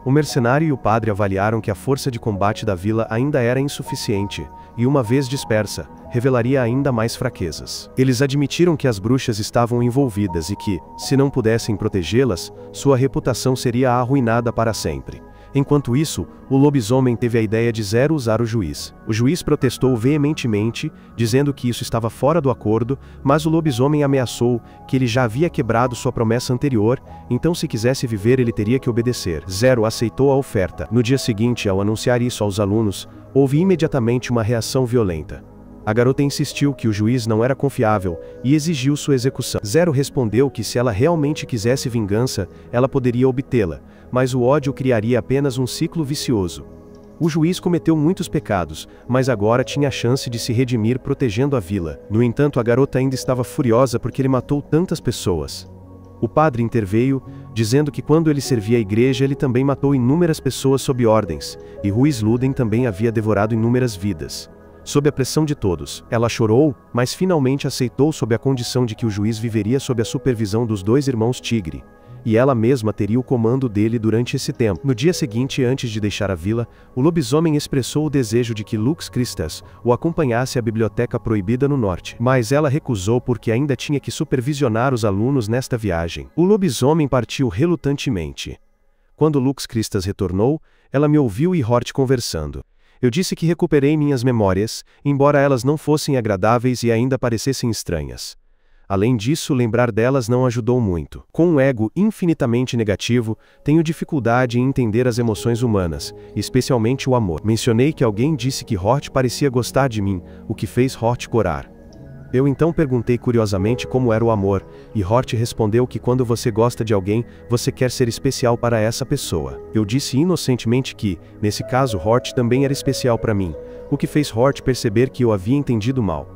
O mercenário e o padre avaliaram que a força de combate da vila ainda era insuficiente, e uma vez dispersa, revelaria ainda mais fraquezas. Eles admitiram que as bruxas estavam envolvidas e que, se não pudessem protegê-las, sua reputação seria arruinada para sempre. Enquanto isso, o lobisomem teve a ideia de Zero usar o juiz. O juiz protestou veementemente, dizendo que isso estava fora do acordo, mas o lobisomem ameaçou que ele já havia quebrado sua promessa anterior, então se quisesse viver ele teria que obedecer. Zero aceitou a oferta. No dia seguinte, ao anunciar isso aos alunos, houve imediatamente uma reação violenta. A garota insistiu que o juiz não era confiável e exigiu sua execução. Zero respondeu que se ela realmente quisesse vingança, ela poderia obtê-la, mas o ódio criaria apenas um ciclo vicioso. O juiz cometeu muitos pecados, mas agora tinha a chance de se redimir protegendo a vila. No entanto, a garota ainda estava furiosa porque ele matou tantas pessoas. O padre interveio, dizendo que quando ele servia a igreja ele também matou inúmeras pessoas sob ordens, e Ruiz Luden também havia devorado inúmeras vidas. Sob a pressão de todos, ela chorou, mas finalmente aceitou sob a condição de que o juiz viveria sob a supervisão dos dois irmãos Tigre, e ela mesma teria o comando dele durante esse tempo. No dia seguinte, antes de deixar a vila, o lobisomem expressou o desejo de que Lux Christas o acompanhasse à biblioteca proibida no norte, mas ela recusou porque ainda tinha que supervisionar os alunos nesta viagem. O lobisomem partiu relutantemente. Quando Lux Christas retornou, ela me ouviu e Hort conversando. Eu disse que recuperei minhas memórias, embora elas não fossem agradáveis e ainda parecessem estranhas. Além disso, lembrar delas não ajudou muito. Com um ego infinitamente negativo, tenho dificuldade em entender as emoções humanas, especialmente o amor. Mencionei que alguém disse que Hort parecia gostar de mim, o que fez Hort corar. Eu então perguntei curiosamente como era o amor, e Hort respondeu que quando você gosta de alguém, você quer ser especial para essa pessoa. Eu disse inocentemente que, nesse caso, Hort também era especial para mim, o que fez Hort perceber que eu havia entendido mal.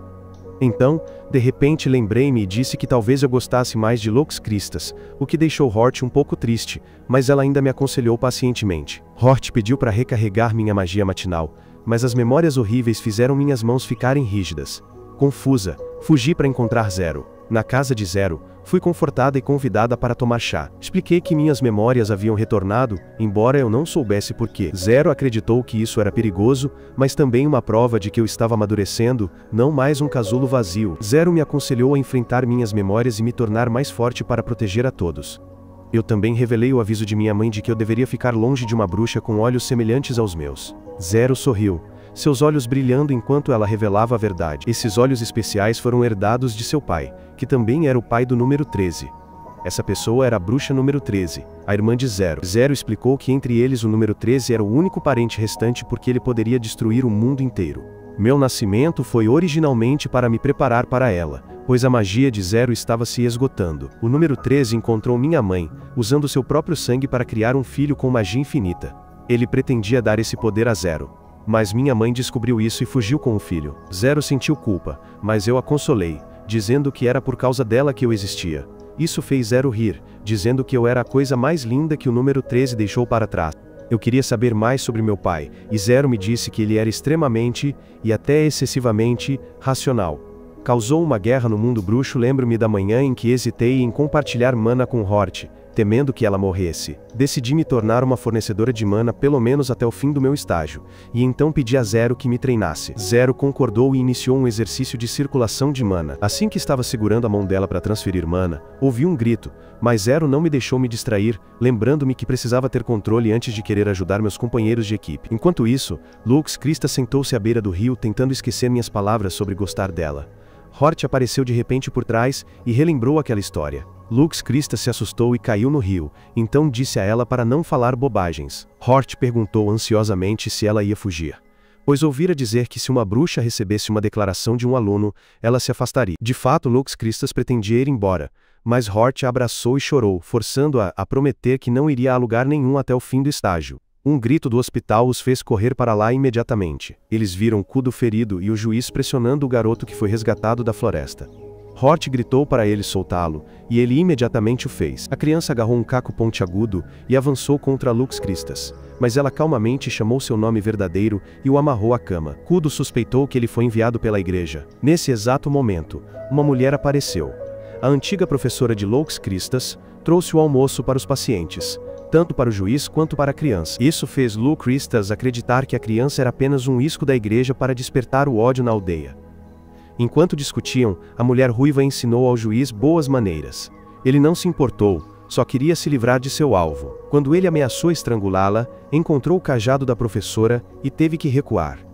Então, de repente lembrei-me e disse que talvez eu gostasse mais de Lux Christas, o que deixou Hort um pouco triste, mas ela ainda me aconselhou pacientemente. Hort pediu para recarregar minha magia matinal, mas as memórias horríveis fizeram minhas mãos ficarem rígidas. Confusa, fugi para encontrar Zero. Na casa de Zero, fui confortada e convidada para tomar chá. Expliquei que minhas memórias haviam retornado, embora eu não soubesse por quê. Zero acreditou que isso era perigoso, mas também uma prova de que eu estava amadurecendo, não mais um casulo vazio. Zero me aconselhou a enfrentar minhas memórias e me tornar mais forte para proteger a todos. Eu também revelei o aviso de minha mãe de que eu deveria ficar longe de uma bruxa com olhos semelhantes aos meus. Zero sorriu, seus olhos brilhando enquanto ela revelava a verdade. Esses olhos especiais foram herdados de seu pai, que também era o pai do número 13. Essa pessoa era a bruxa número 13, a irmã de Zero. Zero explicou que entre eles o número 13 era o único parente restante porque ele poderia destruir o mundo inteiro. Meu nascimento foi originalmente para me preparar para ela, pois a magia de Zero estava se esgotando. O número 13 encontrou minha mãe, usando seu próprio sangue para criar um filho com magia infinita. Ele pretendia dar esse poder a Zero. Mas minha mãe descobriu isso e fugiu com o filho. Zero sentiu culpa, mas eu a consolei, dizendo que era por causa dela que eu existia. Isso fez Zero rir, dizendo que eu era a coisa mais linda que o número 13 deixou para trás. Eu queria saber mais sobre meu pai, e Zero me disse que ele era extremamente, e até excessivamente, racional. Causou uma guerra no mundo bruxo. Lembro-me da manhã em que hesitei em compartilhar mana com Hort, temendo que ela morresse. Decidi me tornar uma fornecedora de mana pelo menos até o fim do meu estágio, e então pedi a Zero que me treinasse. Zero concordou e iniciou um exercício de circulação de mana. Assim que estava segurando a mão dela para transferir mana, ouvi um grito, mas Zero não me deixou me distrair, lembrando-me que precisava ter controle antes de querer ajudar meus companheiros de equipe. Enquanto isso, Lux Christas sentou-se à beira do rio tentando esquecer minhas palavras sobre gostar dela. Hort apareceu de repente por trás e relembrou aquela história. Lux Christas se assustou e caiu no rio, então disse a ela para não falar bobagens. Hort perguntou ansiosamente se ela ia fugir, pois ouvira dizer que se uma bruxa recebesse uma declaração de um aluno, ela se afastaria. De fato, Lux Christas pretendia ir embora, mas Hort a abraçou e chorou, forçando-a a prometer que não iria a lugar nenhum até o fim do estágio. Um grito do hospital os fez correr para lá imediatamente. Eles viram Kudo ferido e o juiz pressionando o garoto que foi resgatado da floresta. Hort gritou para ele soltá-lo, e ele imediatamente o fez. A criança agarrou um caco pontiagudo e avançou contra Lux Christas, mas ela calmamente chamou seu nome verdadeiro e o amarrou à cama. Kudo suspeitou que ele foi enviado pela igreja. Nesse exato momento, uma mulher apareceu. A antiga professora de Lux Christas trouxe o almoço para os pacientes, tanto para o juiz quanto para a criança. Isso fez Lux Christas acreditar que a criança era apenas um isco da igreja para despertar o ódio na aldeia. Enquanto discutiam, a mulher ruiva ensinou ao juiz boas maneiras. Ele não se importou, só queria se livrar de seu alvo. Quando ele ameaçou estrangulá-la, encontrou o cajado da professora e teve que recuar.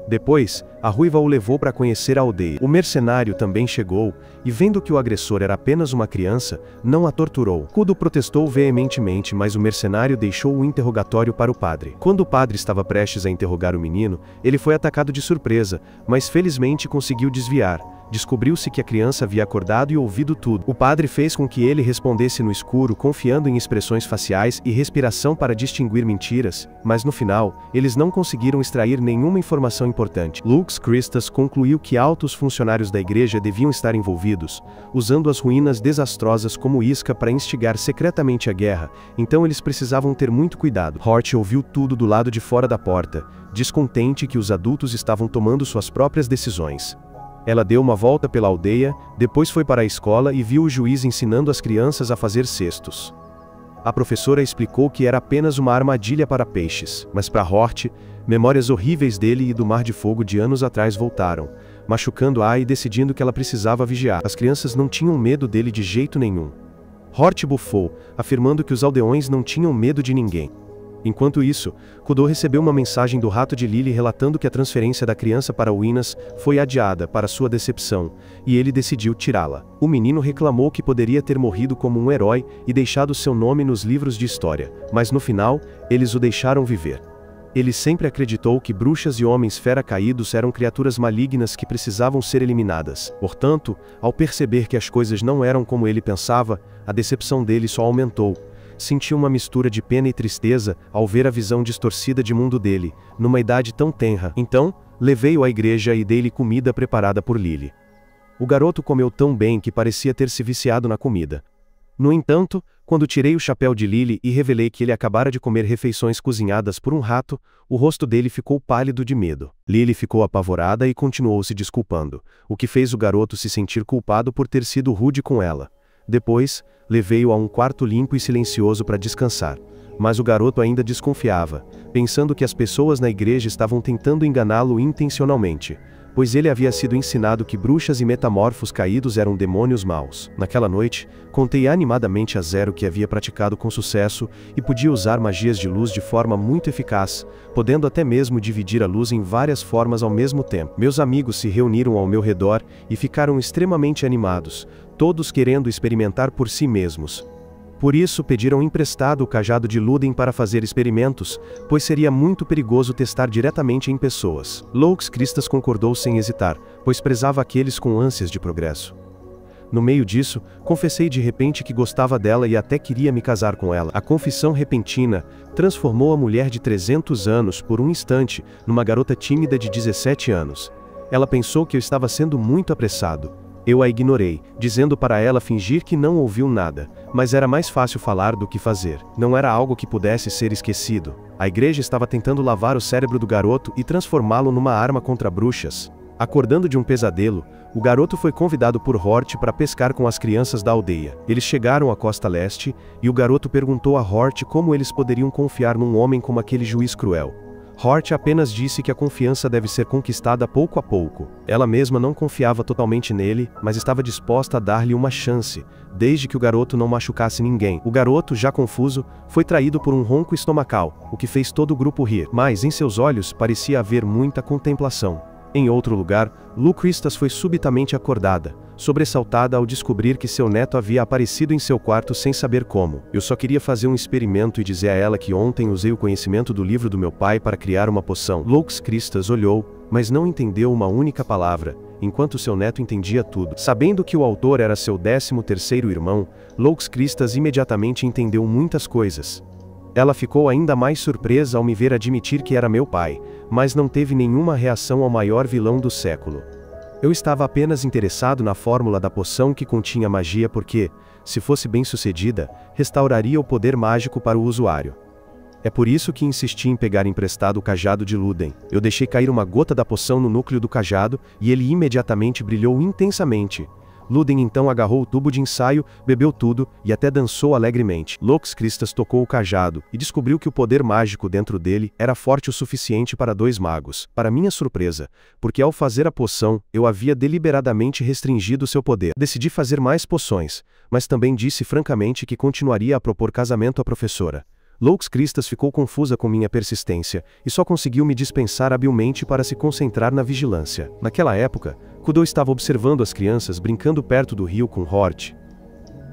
Depois, a ruiva o levou para conhecer a aldeia. O mercenário também chegou, e vendo que o agressor era apenas uma criança, não a torturou. Kudo protestou veementemente, mas o mercenário deixou o interrogatório para o padre. Quando o padre estava prestes a interrogar o menino, ele foi atacado de surpresa, mas felizmente conseguiu desviar, descobriu-se que a criança havia acordado e ouvido tudo. O padre fez com que ele respondesse no escuro, confiando em expressões faciais e respiração para distinguir mentiras, mas no final, eles não conseguiram extrair nenhuma informação importante. Lux Christus concluiu que altos funcionários da igreja deviam estar envolvidos, usando as ruínas desastrosas como isca para instigar secretamente a guerra, então eles precisavam ter muito cuidado. Hort ouviu tudo do lado de fora da porta, descontente que os adultos estavam tomando suas próprias decisões. Ela deu uma volta pela aldeia, depois foi para a escola e viu o juiz ensinando as crianças a fazer cestos. A professora explicou que era apenas uma armadilha para peixes, mas para Hort, memórias horríveis dele e do Mar de Fogo de anos atrás voltaram, machucando-a e decidindo que ela precisava vigiar. As crianças não tinham medo dele de jeito nenhum. Hort bufou, afirmando que os aldeões não tinham medo de ninguém. Enquanto isso, Kudo recebeu uma mensagem do rato de Lily relatando que a transferência da criança para Winas foi adiada para sua decepção, e ele decidiu tirá-la. O menino reclamou que poderia ter morrido como um herói e deixado seu nome nos livros de história, mas no final, eles o deixaram viver. Ele sempre acreditou que bruxas e homens-fera caídos eram criaturas malignas que precisavam ser eliminadas. Portanto, ao perceber que as coisas não eram como ele pensava, a decepção dele só aumentou. Sentiu uma mistura de pena e tristeza ao ver a visão distorcida de mundo dele, numa idade tão tenra. Então, levei-o à igreja e dei-lhe comida preparada por Lily. O garoto comeu tão bem que parecia ter se viciado na comida. No entanto, quando tirei o chapéu de Lily e revelei que ele acabara de comer refeições cozinhadas por um rato, o rosto dele ficou pálido de medo. Lily ficou apavorada e continuou se desculpando, o que fez o garoto se sentir culpado por ter sido rude com ela. Depois, levei-o a um quarto limpo e silencioso para descansar. Mas o garoto ainda desconfiava, pensando que as pessoas na igreja estavam tentando enganá-lo intencionalmente, pois ele havia sido ensinado que bruxas e metamorfos caídos eram demônios maus. Naquela noite, contei animadamente a Zero que havia praticado com sucesso e podia usar magias de luz de forma muito eficaz, podendo até mesmo dividir a luz em várias formas ao mesmo tempo. Meus amigos se reuniram ao meu redor e ficaram extremamente animados, todos querendo experimentar por si mesmos. Por isso pediram emprestado o cajado de Lúden para fazer experimentos, pois seria muito perigoso testar diretamente em pessoas. Lux Christus concordou sem hesitar, pois prezava aqueles com ânsias de progresso. No meio disso, confessei de repente que gostava dela e até queria me casar com ela. A confissão repentina transformou a mulher de 300 anos por um instante numa garota tímida de 17 anos. Ela pensou que eu estava sendo muito apressado. Eu a ignorei, dizendo para ela fingir que não ouviu nada, mas era mais fácil falar do que fazer. Não era algo que pudesse ser esquecido. A igreja estava tentando lavar o cérebro do garoto e transformá-lo numa arma contra bruxas. Acordando de um pesadelo, o garoto foi convidado por Hort para pescar com as crianças da aldeia. Eles chegaram à costa leste, e o garoto perguntou a Hort como eles poderiam confiar num homem como aquele juiz cruel. Hort apenas disse que a confiança deve ser conquistada pouco a pouco. Ela mesma não confiava totalmente nele, mas estava disposta a dar-lhe uma chance, desde que o garoto não machucasse ninguém. O garoto, já confuso, foi traído por um ronco estomacal, o que fez todo o grupo rir, mas em seus olhos parecia haver muita contemplação. Em outro lugar, Lux Christus foi subitamente acordada, sobressaltada ao descobrir que seu neto havia aparecido em seu quarto sem saber como. Eu só queria fazer um experimento e dizer a ela que ontem usei o conhecimento do livro do meu pai para criar uma poção. Lux Christus olhou, mas não entendeu uma única palavra, enquanto seu neto entendia tudo. Sabendo que o autor era seu 13º irmão, Lux Christus imediatamente entendeu muitas coisas. Ela ficou ainda mais surpresa ao me ver admitir que era meu pai, mas não teve nenhuma reação ao maior vilão do século. Eu estava apenas interessado na fórmula da poção que continha magia porque, se fosse bem-sucedida, restauraria o poder mágico para o usuário. É por isso que insisti em pegar emprestado o cajado de Lúden. Eu deixei cair uma gota da poção no núcleo do cajado, e ele imediatamente brilhou intensamente. Lúden então agarrou o tubo de ensaio, bebeu tudo, e até dançou alegremente. Lux Christus tocou o cajado, e descobriu que o poder mágico dentro dele era forte o suficiente para 2 magos. Para minha surpresa, porque ao fazer a poção, eu havia deliberadamente restringido seu poder. Decidi fazer mais poções, mas também disse francamente que continuaria a propor casamento à professora. Lux Christus ficou confusa com minha persistência, e só conseguiu me dispensar habilmente para se concentrar na vigilância. Naquela época, Kudo estava observando as crianças brincando perto do rio com Hort.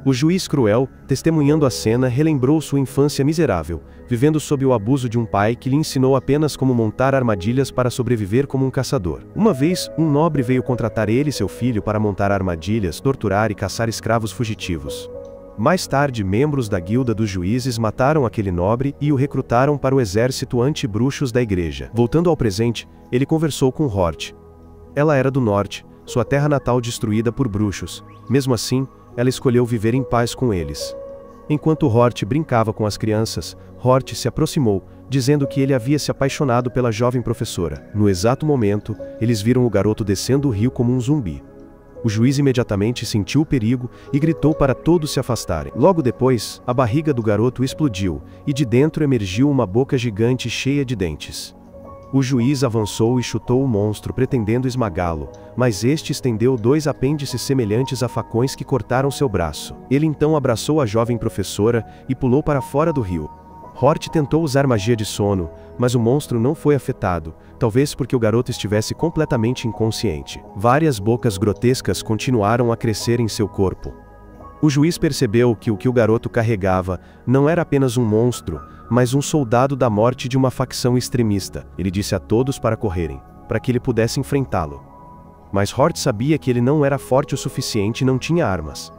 O juiz cruel, testemunhando a cena, relembrou sua infância miserável, vivendo sob o abuso de um pai que lhe ensinou apenas como montar armadilhas para sobreviver como um caçador. Uma vez, um nobre veio contratar ele e seu filho para montar armadilhas, torturar e caçar escravos fugitivos. Mais tarde, membros da guilda dos juízes mataram aquele nobre e o recrutaram para o exército anti-bruxos da igreja. Voltando ao presente, ele conversou com Hort. Ela era do norte, sua terra natal destruída por bruxos. Mesmo assim, ela escolheu viver em paz com eles. Enquanto Hort brincava com as crianças, Hort se aproximou, dizendo que ele havia se apaixonado pela jovem professora. No exato momento, eles viram o garoto descendo o rio como um zumbi. O juiz imediatamente sentiu o perigo e gritou para todos se afastarem. Logo depois, a barriga do garoto explodiu, e de dentro emergiu uma boca gigante cheia de dentes. O juiz avançou e chutou o monstro, pretendendo esmagá-lo, mas este estendeu 2 apêndices semelhantes a facões que cortaram seu braço. Ele então abraçou a jovem professora e pulou para fora do rio. Hort tentou usar magia de sono, mas o monstro não foi afetado, talvez porque o garoto estivesse completamente inconsciente. Várias bocas grotescas continuaram a crescer em seu corpo. O juiz percebeu que o garoto carregava não era apenas um monstro, mas um soldado da morte de uma facção extremista. Ele disse a todos para correrem, para que ele pudesse enfrentá-lo. Mas Hort sabia que ele não era forte o suficiente e não tinha armas.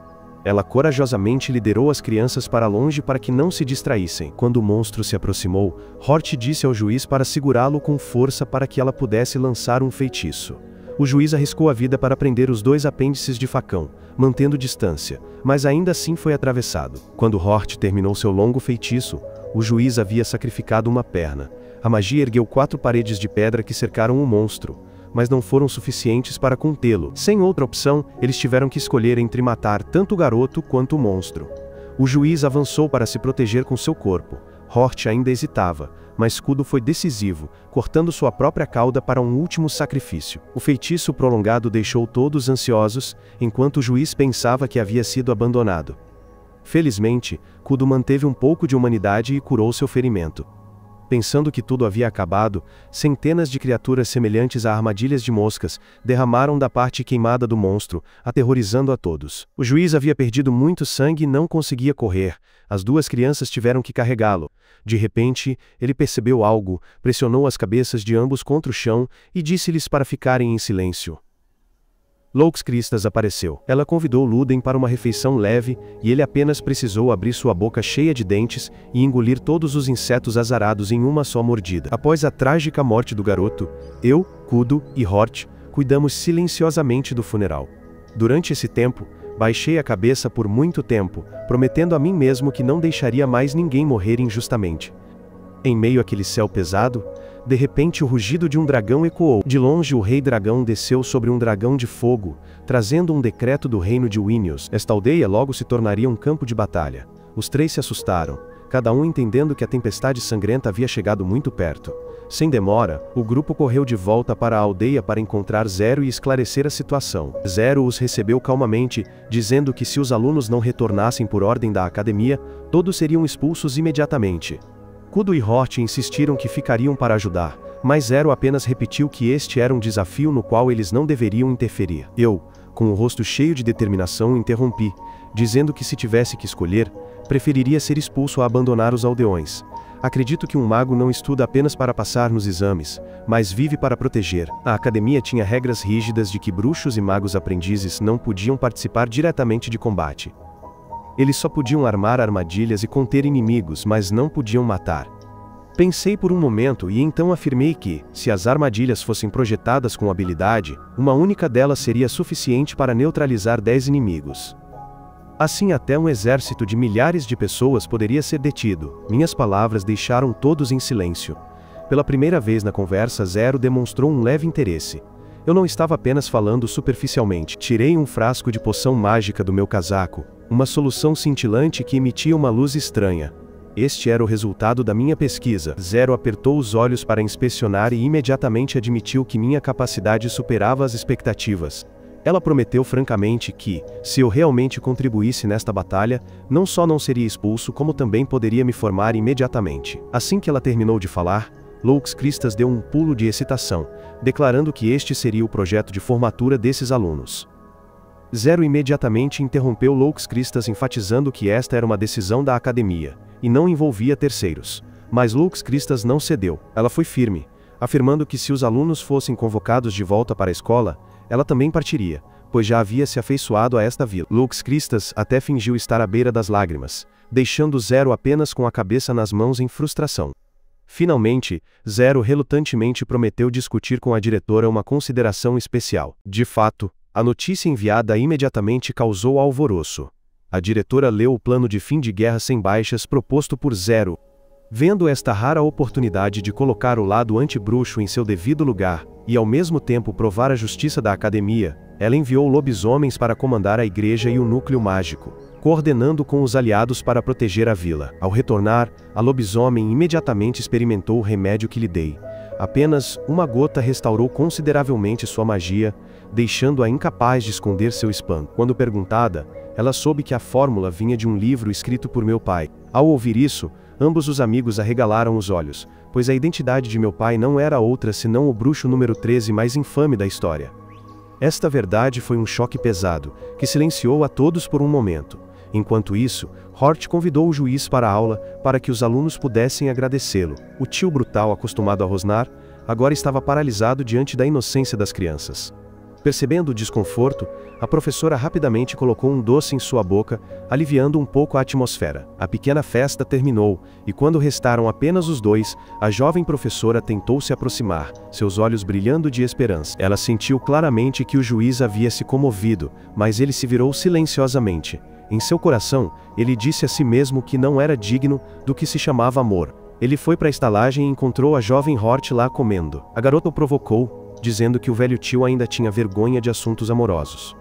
Ela corajosamente liderou as crianças para longe para que não se distraíssem. Quando o monstro se aproximou, Hort disse ao juiz para segurá-lo com força para que ela pudesse lançar um feitiço. O juiz arriscou a vida para prender os 2 apêndices de facão, mantendo distância, mas ainda assim foi atravessado. Quando Hort terminou seu longo feitiço, o juiz havia sacrificado uma perna. A magia ergueu 4 paredes de pedra que cercaram o monstro, mas não foram suficientes para contê-lo. Sem outra opção, eles tiveram que escolher entre matar tanto o garoto quanto o monstro. O juiz avançou para se proteger com seu corpo. Hort ainda hesitava, mas Kudo foi decisivo, cortando sua própria cauda para um último sacrifício. O feitiço prolongado deixou todos ansiosos, enquanto o juiz pensava que havia sido abandonado. Felizmente, Kudo manteve um pouco de humanidade e curou seu ferimento. Pensando que tudo havia acabado, centenas de criaturas semelhantes a armadilhas de moscas derramaram da parte queimada do monstro, aterrorizando a todos. O juiz havia perdido muito sangue e não conseguia correr. As 2 crianças tiveram que carregá-lo. De repente, ele percebeu algo, pressionou as cabeças de ambos contra o chão e disse-lhes para ficarem em silêncio. Louks Cristas apareceu. Ela convidou Luden para uma refeição leve, e ele apenas precisou abrir sua boca cheia de dentes e engolir todos os insetos azarados em uma só mordida. Após a trágica morte do garoto, eu, Kudo e Hort cuidamos silenciosamente do funeral. Durante esse tempo, baixei a cabeça por muito tempo, prometendo a mim mesmo que não deixaria mais ninguém morrer injustamente. Em meio àquele céu pesado, de repente o rugido de um dragão ecoou. De longe o rei dragão desceu sobre um dragão de fogo, trazendo um decreto do reino de Winios. Esta aldeia logo se tornaria um campo de batalha. Os 3 se assustaram, cada um entendendo que a tempestade sangrenta havia chegado muito perto. Sem demora, o grupo correu de volta para a aldeia para encontrar Zero e esclarecer a situação. Zero os recebeu calmamente, dizendo que se os alunos não retornassem por ordem da academia, todos seriam expulsos imediatamente. Kudo e Hort insistiram que ficariam para ajudar, mas Zero apenas repetiu que este era um desafio no qual eles não deveriam interferir. Eu, com o rosto cheio de determinação, interrompi, dizendo que se tivesse que escolher, preferiria ser expulso a abandonar os aldeões. Acredito que um mago não estuda apenas para passar nos exames, mas vive para proteger. A academia tinha regras rígidas de que bruxos e magos aprendizes não podiam participar diretamente de combate. Eles só podiam armar armadilhas e conter inimigos, mas não podiam matar. Pensei por um momento e então afirmei que, se as armadilhas fossem projetadas com habilidade, uma única delas seria suficiente para neutralizar 10 inimigos. Assim até um exército de milhares de pessoas poderia ser detido. Minhas palavras deixaram todos em silêncio. Pela primeira vez na conversa, Zero demonstrou um leve interesse. Eu não estava apenas falando superficialmente. Tirei um frasco de poção mágica do meu casaco, uma solução cintilante que emitia uma luz estranha. Este era o resultado da minha pesquisa. Zero apertou os olhos para inspecionar e imediatamente admitiu que minha capacidade superava as expectativas. Ela prometeu francamente que, se eu realmente contribuísse nesta batalha, não só não seria expulso como também poderia me formar imediatamente. Assim que ela terminou de falar, Louks Cristas deu um pulo de excitação, declarando que este seria o projeto de formatura desses alunos. Zero imediatamente interrompeu Lux Cristas, enfatizando que esta era uma decisão da academia, e não envolvia terceiros. Mas Lux Cristas não cedeu. Ela foi firme, afirmando que se os alunos fossem convocados de volta para a escola, ela também partiria, pois já havia se afeiçoado a esta vila. Lux Cristas até fingiu estar à beira das lágrimas, deixando Zero apenas com a cabeça nas mãos em frustração. Finalmente, Zero relutantemente prometeu discutir com a diretora uma consideração especial. De fato, a notícia enviada imediatamente causou alvoroço. A diretora leu o plano de fim de guerra sem baixas proposto por Zero. Vendo esta rara oportunidade de colocar o lado anti-bruxo em seu devido lugar, e ao mesmo tempo provar a justiça da academia, ela enviou lobisomens para comandar a igreja e o núcleo mágico, coordenando com os aliados para proteger a vila. Ao retornar, a lobisomem imediatamente experimentou o remédio que lhe dei. Apenas uma gota restaurou consideravelmente sua magia, deixando-a incapaz de esconder seu espanto. Quando perguntada, ela soube que a fórmula vinha de um livro escrito por meu pai. Ao ouvir isso, ambos os amigos arregalaram os olhos, pois a identidade de meu pai não era outra senão o bruxo número 13 mais infame da história. Esta verdade foi um choque pesado, que silenciou a todos por um momento. Enquanto isso, Hort convidou o juiz para a aula, para que os alunos pudessem agradecê-lo. O tio brutal, acostumado a rosnar, agora estava paralisado diante da inocência das crianças. Percebendo o desconforto, a professora rapidamente colocou um doce em sua boca, aliviando um pouco a atmosfera. A pequena festa terminou, e quando restaram apenas os dois, a jovem professora tentou se aproximar, seus olhos brilhando de esperança. Ela sentiu claramente que o juiz havia se comovido, mas ele se virou silenciosamente. Em seu coração, ele disse a si mesmo que não era digno do que se chamava amor. Ele foi para a estalagem e encontrou a jovem Hort lá comendo. A garota o provocou, dizendo que o velho tio ainda tinha vergonha de assuntos amorosos.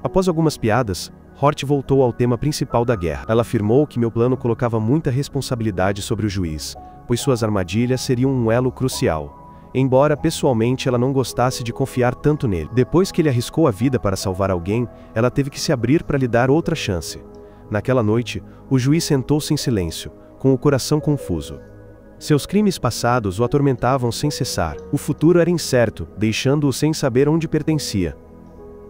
Após algumas piadas, Hort voltou ao tema principal da guerra. Ela afirmou que meu plano colocava muita responsabilidade sobre o juiz, pois suas armadilhas seriam um elo crucial. Embora pessoalmente ela não gostasse de confiar tanto nele. Depois que ele arriscou a vida para salvar alguém, ela teve que se abrir para lhe dar outra chance. Naquela noite, o juiz sentou-se em silêncio, com o coração confuso. Seus crimes passados o atormentavam sem cessar. O futuro era incerto, deixando-o sem saber onde pertencia.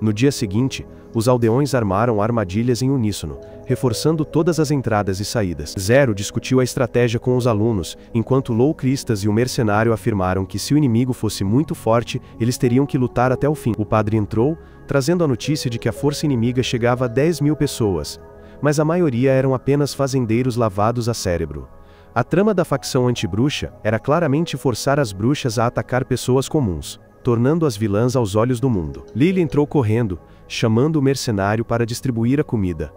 No dia seguinte, os aldeões armaram armadilhas em uníssono, reforçando todas as entradas e saídas. Zero discutiu a estratégia com os alunos, enquanto Lou Cristas e o mercenário afirmaram que se o inimigo fosse muito forte, eles teriam que lutar até o fim. O padre entrou, trazendo a notícia de que a força inimiga chegava a 10.000 pessoas, mas a maioria eram apenas fazendeiros lavados a cérebro. A trama da facção anti-bruxa era claramente forçar as bruxas a atacar pessoas comuns, tornando-as vilãs aos olhos do mundo. Lily entrou correndo, chamando o mercenário para distribuir a comida.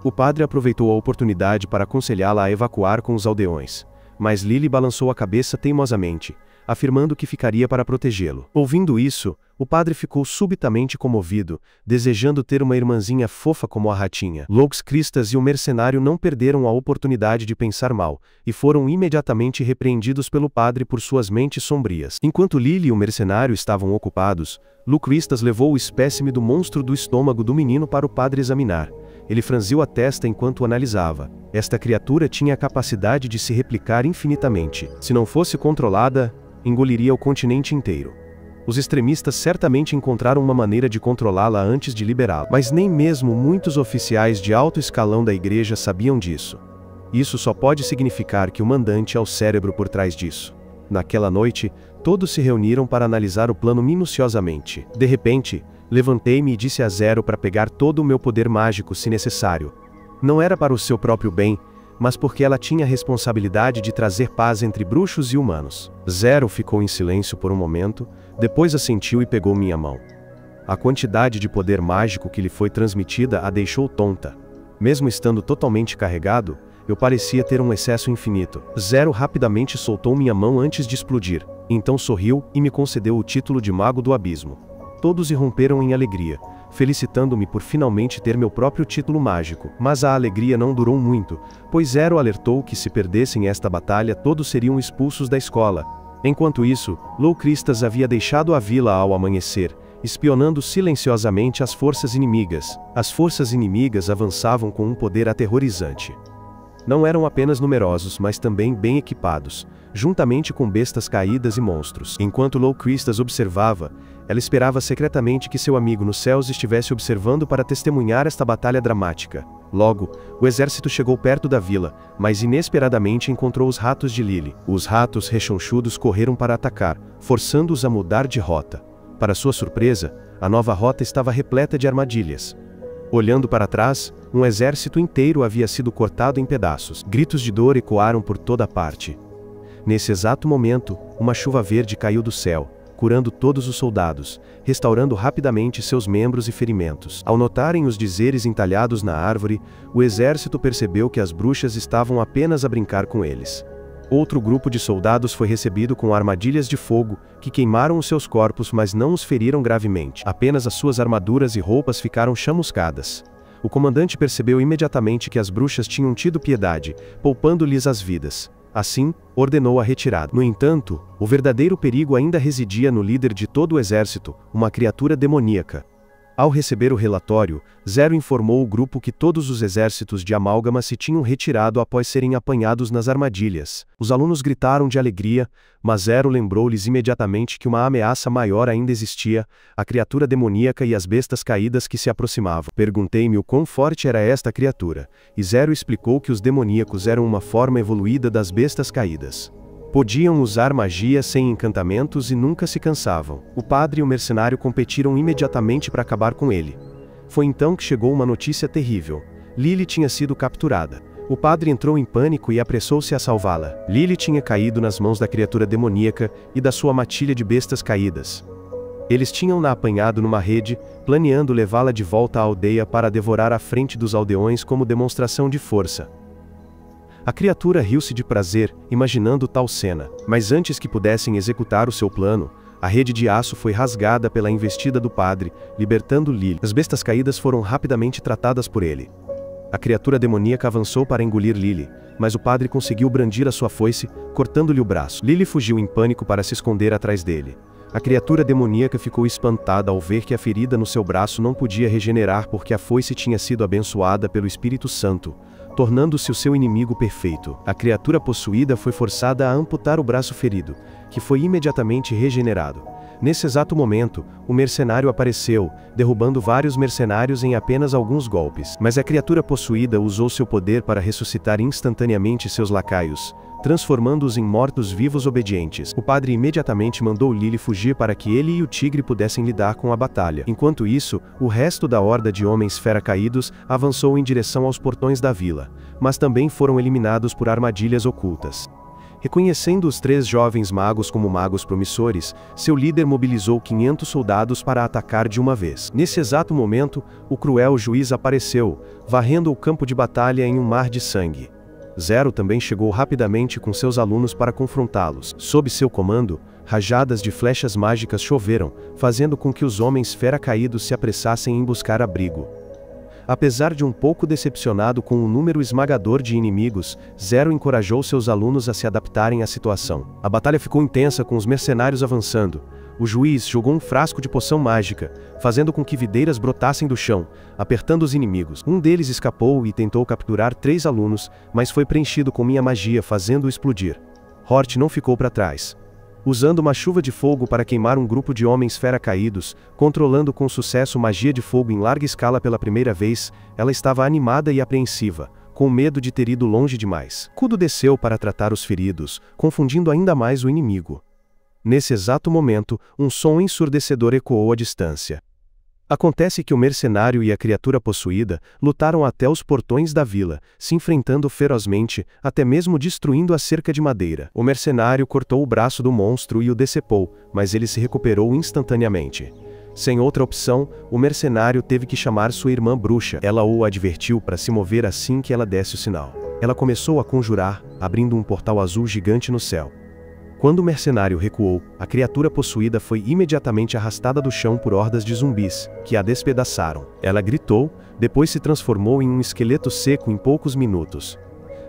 O padre aproveitou a oportunidade para aconselhá-la a evacuar com os aldeões, mas Lily balançou a cabeça teimosamente, afirmando que ficaria para protegê-lo. Ouvindo isso, o padre ficou subitamente comovido, desejando ter uma irmãzinha fofa como a ratinha. Lux Cristas e o mercenário não perderam a oportunidade de pensar mal, e foram imediatamente repreendidos pelo padre por suas mentes sombrias. Enquanto Lily e o mercenário estavam ocupados, Lux Cristas levou o espécime do monstro do estômago do menino para o padre examinar. Ele franziu a testa enquanto o analisava. Esta criatura tinha a capacidade de se replicar infinitamente. Se não fosse controlada, engoliria o continente inteiro. Os extremistas certamente encontraram uma maneira de controlá-la antes de liberá-la. Mas nem mesmo muitos oficiais de alto escalão da igreja sabiam disso. Isso só pode significar que o mandante é o cérebro por trás disso. Naquela noite, todos se reuniram para analisar o plano minuciosamente. De repente, levantei-me e disse a Zero para pegar todo o meu poder mágico se necessário. Não era para o seu próprio bem, mas porque ela tinha a responsabilidade de trazer paz entre bruxos e humanos. Zero ficou em silêncio por um momento, depois assentiu e pegou minha mão. A quantidade de poder mágico que lhe foi transmitida a deixou tonta. Mesmo estando totalmente carregado, eu parecia ter um excesso infinito. Zero rapidamente soltou minha mão antes de explodir, então sorriu e me concedeu o título de Mago do Abismo. Todos irromperam em alegria, felicitando-me por finalmente ter meu próprio título mágico. Mas a alegria não durou muito, pois Zero alertou que se perdessem esta batalha todos seriam expulsos da escola. Enquanto isso, Lou Cristas havia deixado a vila ao amanhecer, espionando silenciosamente as forças inimigas. As forças inimigas avançavam com um poder aterrorizante. Não eram apenas numerosos, mas também bem equipados, juntamente com bestas caídas e monstros. Enquanto Lou Cristas observava, Ela esperava secretamente que seu amigo nos céus estivesse observando para testemunhar esta batalha dramática. Logo, o exército chegou perto da vila, mas inesperadamente encontrou os ratos de Lily. Os ratos rechonchudos correram para atacar, forçando-os a mudar de rota. Para sua surpresa, a nova rota estava repleta de armadilhas. Olhando para trás, um exército inteiro havia sido cortado em pedaços. Gritos de dor ecoaram por toda parte. Nesse exato momento, uma chuva verde caiu do céu, curando todos os soldados, restaurando rapidamente seus membros e ferimentos. Ao notarem os dizeres entalhados na árvore, o exército percebeu que as bruxas estavam apenas a brincar com eles. Outro grupo de soldados foi recebido com armadilhas de fogo, que queimaram os seus corpos mas não os feriram gravemente. Apenas as suas armaduras e roupas ficaram chamuscadas. O comandante percebeu imediatamente que as bruxas tinham tido piedade, poupando-lhes as vidas. Assim, ordenou a retirada. No entanto, o verdadeiro perigo ainda residia no líder de todo o exército, uma criatura demoníaca. Ao receber o relatório, Zero informou o grupo que todos os exércitos de Amálgama se tinham retirado após serem apanhados nas armadilhas. Os alunos gritaram de alegria, mas Zero lembrou-lhes imediatamente que uma ameaça maior ainda existia, a criatura demoníaca e as bestas caídas que se aproximavam. Perguntei-me o quão forte era esta criatura, e Zero explicou que os demoníacos eram uma forma evoluída das bestas caídas. Podiam usar magia sem encantamentos e nunca se cansavam. O padre e o mercenário competiram imediatamente para acabar com ele. Foi então que chegou uma notícia terrível. Lily tinha sido capturada. O padre entrou em pânico e apressou-se a salvá-la. Lily tinha caído nas mãos da criatura demoníaca e da sua matilha de bestas caídas. Eles tinham-na apanhado numa rede, planeando levá-la de volta à aldeia para devorar à frente dos aldeões como demonstração de força. A criatura riu-se de prazer, imaginando tal cena. Mas antes que pudessem executar o seu plano, a rede de aço foi rasgada pela investida do padre, libertando Lily. As bestas caídas foram rapidamente tratadas por ele. A criatura demoníaca avançou para engolir Lily, mas o padre conseguiu brandir a sua foice, cortando-lhe o braço. Lily fugiu em pânico para se esconder atrás dele. A criatura demoníaca ficou espantada ao ver que a ferida no seu braço não podia regenerar porque a foice tinha sido abençoada pelo Espírito Santo, tornando-se o seu inimigo perfeito. A criatura possuída foi forçada a amputar o braço ferido, que foi imediatamente regenerado. Nesse exato momento, o mercenário apareceu, derrubando vários mercenários em apenas alguns golpes. Mas a criatura possuída usou seu poder para ressuscitar instantaneamente seus lacaios, transformando-os em mortos-vivos obedientes. O padre imediatamente mandou Lily fugir para que ele e o tigre pudessem lidar com a batalha. Enquanto isso, o resto da horda de homens fera caídos avançou em direção aos portões da vila, mas também foram eliminados por armadilhas ocultas. Reconhecendo os 3 jovens magos como magos promissores, seu líder mobilizou 500 soldados para atacar de uma vez. Nesse exato momento, o cruel juiz apareceu, varrendo o campo de batalha em um mar de sangue. Zero também chegou rapidamente com seus alunos para confrontá-los. Sob seu comando, rajadas de flechas mágicas choveram, fazendo com que os homens fera caídos se apressassem em buscar abrigo. Apesar de um pouco decepcionado com o número esmagador de inimigos, Zero encorajou seus alunos a se adaptarem à situação. A batalha ficou intensa com os mercenários avançando. O juiz jogou um frasco de poção mágica, fazendo com que videiras brotassem do chão, apertando os inimigos. Um deles escapou e tentou capturar 3 alunos, mas foi preenchido com minha magia, fazendo-o explodir. Hort não ficou para trás. Usando uma chuva de fogo para queimar um grupo de homens fera caídos, controlando com sucesso magia de fogo em larga escala pela primeira vez, ela estava animada e apreensiva, com medo de ter ido longe demais. Kudo desceu para tratar os feridos, confundindo ainda mais o inimigo. Nesse exato momento, um som ensurdecedor ecoou à distância. Acontece que o mercenário e a criatura possuída lutaram até os portões da vila, se enfrentando ferozmente, até mesmo destruindo a cerca de madeira. O mercenário cortou o braço do monstro e o decepou, mas ele se recuperou instantaneamente. Sem outra opção, o mercenário teve que chamar sua irmã bruxa. Ela o advertiu para se mover assim que ela desse o sinal. Ela começou a conjurar, abrindo um portal azul gigante no céu. Quando o mercenário recuou, a criatura possuída foi imediatamente arrastada do chão por hordas de zumbis, que a despedaçaram. Ela gritou, depois se transformou em um esqueleto seco em poucos minutos.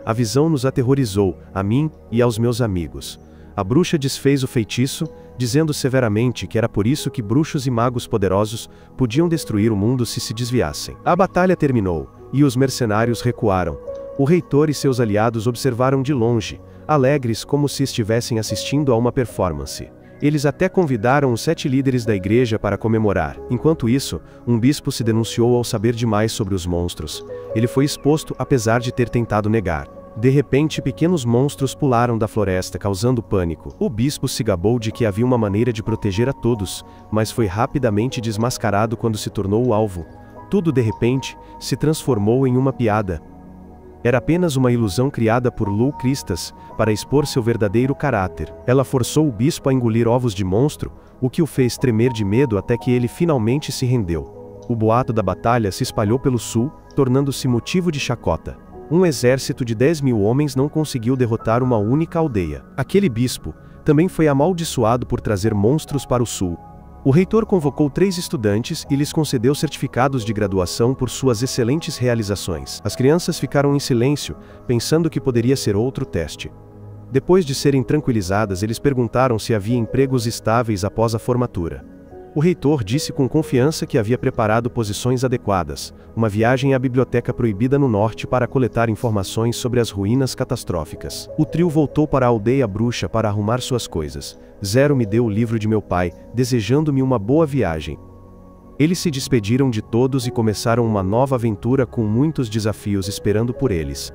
A visão nos aterrorizou, a mim e aos meus amigos. A bruxa desfez o feitiço, dizendo severamente que era por isso que bruxos e magos poderosos podiam destruir o mundo se desviassem. A batalha terminou, e os mercenários recuaram. O reitor e seus aliados observaram de longe, alegres como se estivessem assistindo a uma performance. Eles até convidaram os 7 líderes da igreja para comemorar. Enquanto isso, um bispo se denunciou ao saber demais sobre os monstros. Ele foi exposto apesar de ter tentado negar. De repente, pequenos monstros pularam da floresta, causando pânico. O bispo se gabou de que havia uma maneira de proteger a todos, mas foi rapidamente desmascarado quando se tornou o alvo. Tudo de repente se transformou em uma piada. Era apenas uma ilusão criada por Lou Cristas para expor seu verdadeiro caráter. Ela forçou o bispo a engolir ovos de monstro, o que o fez tremer de medo até que ele finalmente se rendeu. O boato da batalha se espalhou pelo sul, tornando-se motivo de chacota. Um exército de 10.000 homens não conseguiu derrotar uma única aldeia. Aquele bispo também foi amaldiçoado por trazer monstros para o sul. O reitor convocou 3 estudantes e lhes concedeu certificados de graduação por suas excelentes realizações. As crianças ficaram em silêncio, pensando que poderia ser outro teste. Depois de serem tranquilizadas, eles perguntaram se havia empregos estáveis após a formatura. O reitor disse com confiança que havia preparado posições adequadas, uma viagem à biblioteca proibida no norte para coletar informações sobre as ruínas catastróficas. O trio voltou para a aldeia bruxa para arrumar suas coisas. Zero me deu o livro de meu pai, desejando-me uma boa viagem. Eles se despediram de todos e começaram uma nova aventura com muitos desafios esperando por eles.